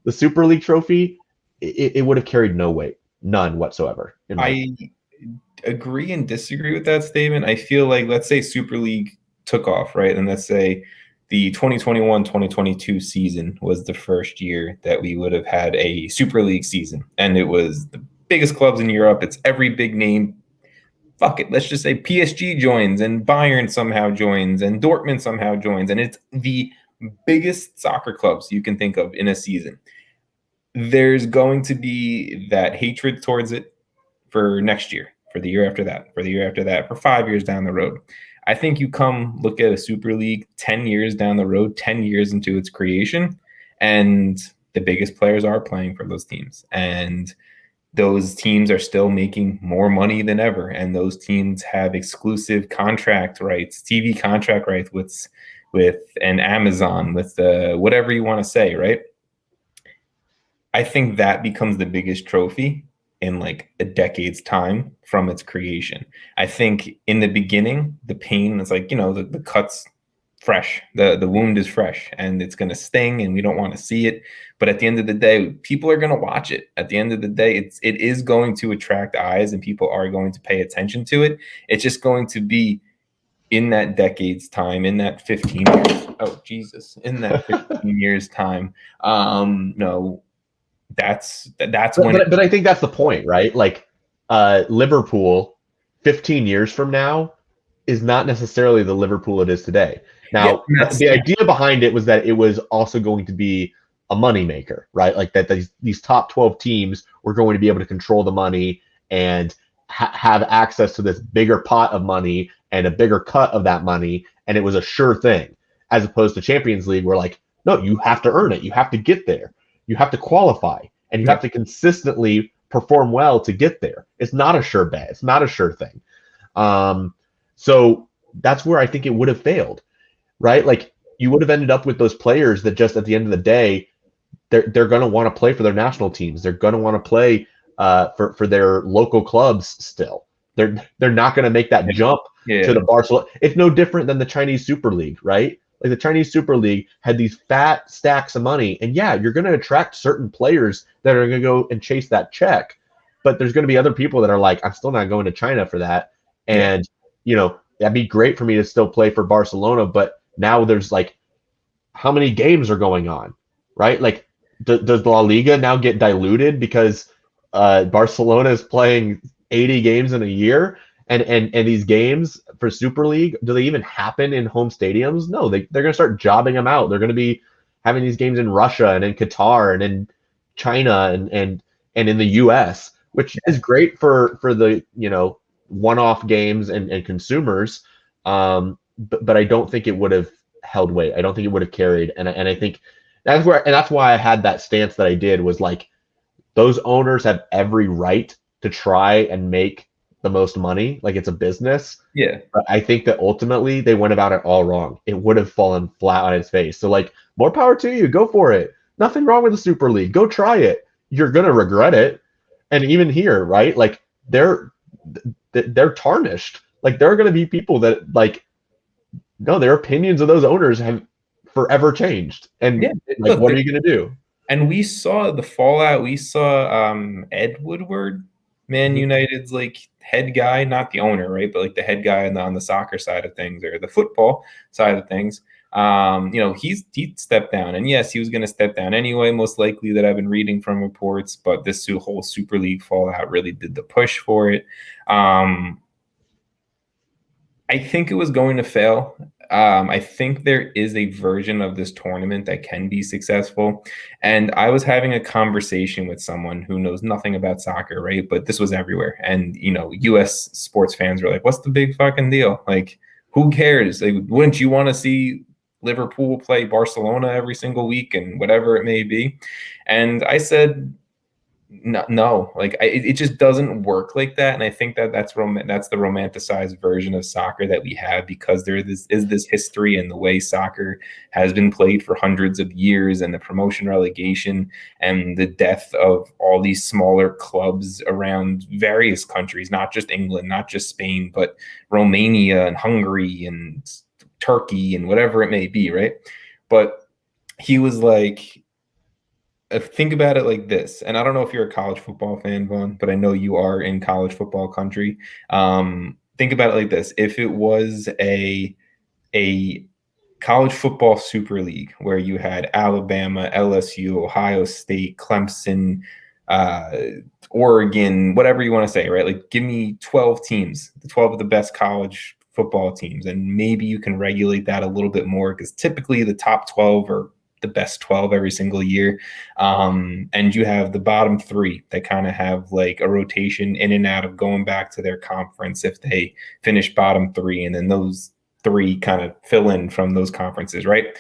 The Super League trophy, it would have carried no weight, none whatsoever. I agree and disagree with that statement. I feel like, let's say Super League took off, right? And let's say the 2021-2022 season was the first year that we would have had a Super League season. And it was the biggest clubs in Europe. It's every big name. Fuck it. Let's just say PSG joins and Bayern somehow joins and Dortmund somehow joins. And it's the biggest soccer clubs you can think of in a season. There's going to be that hatred towards it for next year, for the year after that, for the year after that, for 5 years down the road. I think you come look at a Super League 10 years down the road, 10 years into its creation, and the biggest players are playing for those teams. And those teams are still making more money than ever. And those teams have exclusive contract rights, TV contract rights with an Amazon, with whatever you want to say, right? I think that becomes the biggest trophy in like a decade's time from its creation. I think in the beginning, the pain is like, the cut's fresh, the wound is fresh and it's going to sting and we don't want to see it. But at the end of the day, people are going to watch it. At the end of the day, it is going to attract eyes and people are going to pay attention to it. It's just going to be in that decade's time, in that 15 years. Oh, Jesus. In that 15 years time. No, that's when. But I think that's the point, right? Like Liverpool 15 years from now is not necessarily the Liverpool it is today. Now, the idea behind it was that it was also going to be a moneymaker, right? Like that these top 12 teams were going to be able to control the money and have access to this bigger pot of money and a bigger cut of that money. And it was a sure thing, as opposed to Champions League, where like, no, you have to earn it. You have to get there. You have to qualify and you have to consistently perform well to get there. It's not a sure bet. It's not a sure thing. So that's where I think it would have failed, right? Like you would have ended up with those players that just at the end of the day, they're going to want to play for their national teams. They're going to want to play for their local clubs still. They're not going to make that jump to the Barcelona. It's no different than the Chinese Super League, right? Like the Chinese Super League had these fat stacks of money, and yeah, you're going to attract certain players that are going to go and chase that check, but there's going to be other people that are like, I'm still not going to China for that, and that'd be great for me to still play for Barcelona, but now there's like, how many games are going on, right? Like, does La Liga now get diluted because Barcelona is playing 80 games in a year? And these games for Super League, do they even happen in home stadiums? No, they're going to start jobbing them out. They're going to be having these games in Russia and in Qatar and in China and in the US, which is great for the one-off games and consumers. But I don't think it would have held weight. I don't think it would have carried. And I think that's why I had that stance that I did, was like, those owners have every right to try and make the most money, like it's a business. Yeah. But I think that ultimately they went about it all wrong. It would have fallen flat on its face. So like, more power to you. Go for it. Nothing wrong with the Super League. Go try it. You're gonna regret it. And even here, right? Like they're tarnished. Like there are gonna be people that like, no, their opinions of those owners have forever changed. And like, what are you gonna do? And we saw the fallout. We saw Ed Woodward, Man United's like head guy, not the owner, right? But like the head guy on the soccer side of things, or the football side of things. He stepped down, and yes, he was going to step down anyway, most likely, that I've been reading from reports. But this whole Super League fallout really did the push for it. I think it was going to fail. I think there is a version of this tournament that can be successful. And I was having a conversation with someone who knows nothing about soccer, right? But this was everywhere. And, US sports fans were like, what's the big fucking deal? Like, who cares? Like, wouldn't you want to see Liverpool play Barcelona every single week and whatever it may be? And I said, No, like it just doesn't work like that, and I think that's the romanticized version of soccer that we have, because there is this history and the way soccer has been played for hundreds of years, and the promotion, relegation, and the death of all these smaller clubs around various countries, not just England, not just Spain, but Romania and Hungary and Turkey and whatever it may be, right? But he was like, think about it like this, and I don't know if you're a college football fan, Vaughn, but I know you are in college football country. Think about it like this: if it was a college football super league where you had Alabama, LSU, Ohio State, Clemson, Oregon, whatever you want to say, right? Like, give me 12 teams, the 12 of the best college football teams, and maybe you can regulate that a little bit more, because typically the top 12 are the best 12 every single year. And you have the bottom 3 that kind of have like a rotation in and out of going back to their conference if they finish bottom 3, and then those 3 kind of fill in from those conferences, right?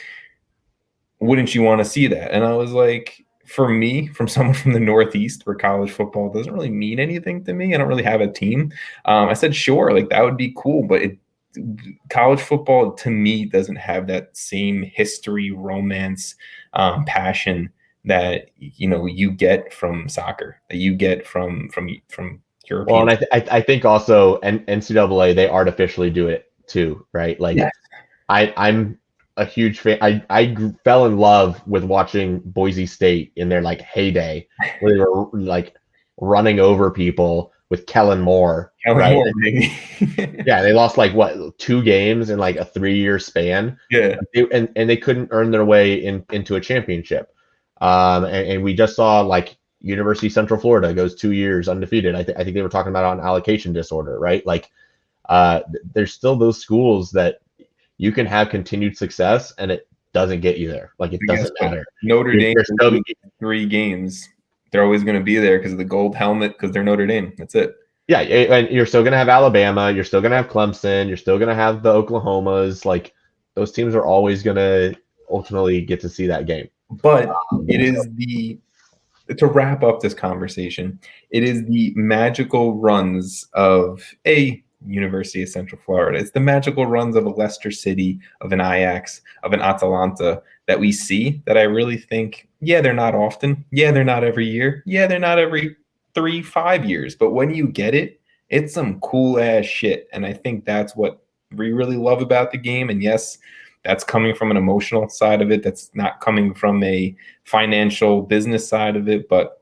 Wouldn't you want to see that? And I was like, for me, from someone from the Northeast where college football doesn't really mean anything to me, I don't really have a team. I said, sure, like that would be cool, but college football to me doesn't have that same history, romance, passion that you get from soccer, that you get from European. Well, and I think also NCAA, they artificially do it too, right? Like, yes. I'm a huge fan. I fell in love with watching Boise State in their like heyday, where they were like running over people with Kellen Moore. Right? Yeah, they lost like 2 games in like a 3-year span. Yeah, and they couldn't earn their way into a championship. And we just saw like University of Central Florida goes 2 years undefeated. I think they were talking about on allocation disorder, right? Like, there's still those schools that you can have continued success and it doesn't get you there. Like, it doesn't matter. Notre Dame, 3 games. They're always going to be there because of the gold helmet, because they're Notre Dame. That's it. Yeah, and you're still going to have Alabama. You're still going to have Clemson. You're still going to have the Oklahomas. Like, those teams are always going to ultimately get to see that game. But it is to wrap up this conversation, it is the magical runs of a University of Central Florida. It's the magical runs of a Leicester City, of an Ajax, of an Atalanta that we see, that I really think, yeah, they're not often. Yeah, they're not every year. Yeah, they're not every 3-5 years. But when you get it, it's some cool ass shit. And I think that's what we really love about the game. And yes, that's coming from an emotional side of it. That's not coming from a financial business side of it. But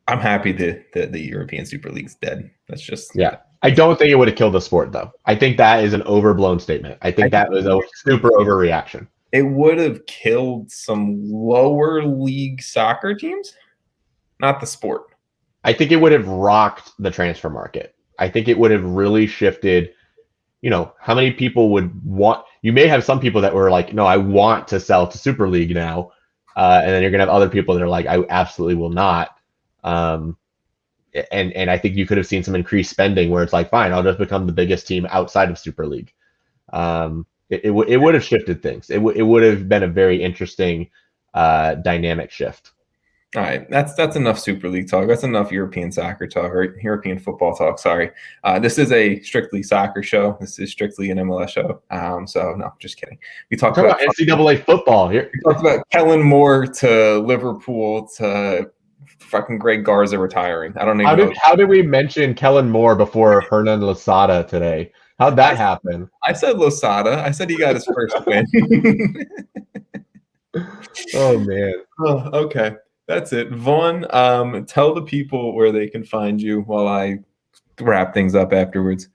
I'm happy that the European Super League's dead. That's just... Yeah. I don't think it would have killed the sport, though. I think that is an overblown statement. I think that was a super overreaction. It would have killed some lower league soccer teams, not the sport. I think it would have rocked the transfer market. I think it would have really shifted, how many people would want... You may have some people that were like, no, I want to sell to Super League now. And then you're going to have other people that are like, I absolutely will not. And I think you could have seen some increased spending where it's like, fine, I'll just become the biggest team outside of Super League. It would have shifted things. It would have been a very interesting dynamic shift. All right, that's enough Super League talk. That's enough European soccer talk, or European football talk. Sorry, this is a strictly soccer show. This is strictly an MLS show. So no, just kidding. We talked about NCAA football here. We talked about Kellen Moore to Liverpool to fucking Greg Garza retiring. I don't even know. How did we mention Kellen Moore before Hernan Losada today? How'd that happen? I said Losada. I said he got his first win. Oh, man. Oh, okay. That's it. Vaughn, tell the people where they can find you while I wrap things up afterwards.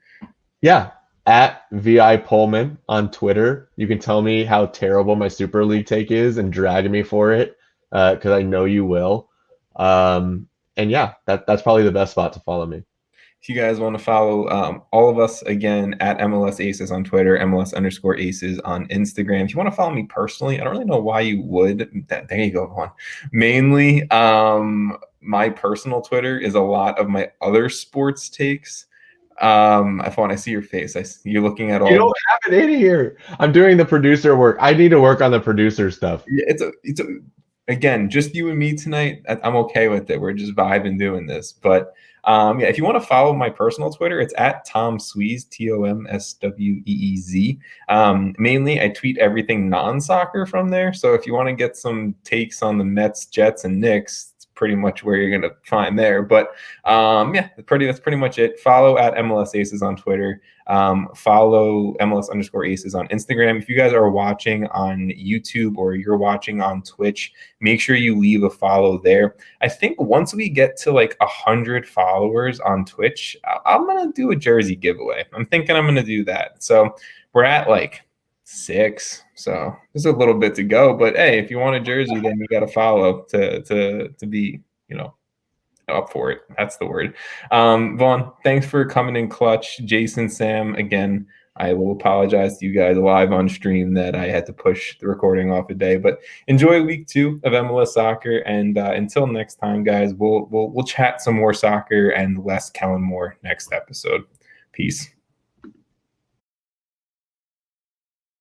Yeah. At VI Pullman on Twitter. You can tell me how terrible my Super League take is and drag me for it, because I know you will. And yeah, that's probably the best spot to follow me. If you guys want to follow all of us, again, at MLSAces on Twitter, MLS_Aces on Instagram. If you want to follow me personally, I don't really know why you would. There you go, Vaughn. Mainly, my personal Twitter is a lot of my other sports takes. Vaughn, I see your face. You're looking at all. You don't have it in here. I'm doing the producer work. I need to work on the producer stuff. Yeah, again, just you and me tonight. I'm okay with it. We're just vibing doing this. But yeah, if you want to follow my personal Twitter, it's at Tom Sweez, TomSweez. Mainly, I tweet everything non-soccer from there. So if you want to get some takes on the Mets, Jets, and Knicks, it's pretty much where you're gonna find there. But yeah, that's pretty much it. Follow at MLSAces on Twitter. Follow MLS_Aces on Instagram. If you guys are watching on YouTube or you're watching on Twitch, make sure you leave a follow there. I think once we get to like 100 followers on Twitch, I'm going to do a jersey giveaway. I'm thinking I'm going to do that. So we're at like 6. So there's a little bit to go. But hey, if you want a jersey, then you got to follow to be, up for it. That's the word. Vaughn, thanks for coming in clutch. Jason, Sam, again, I will apologize to you guys live on stream that I had to push the recording off a day, but enjoy week 2 of MLS soccer. And until next time, guys, we'll chat some more soccer and less Kellen more next episode. Peace.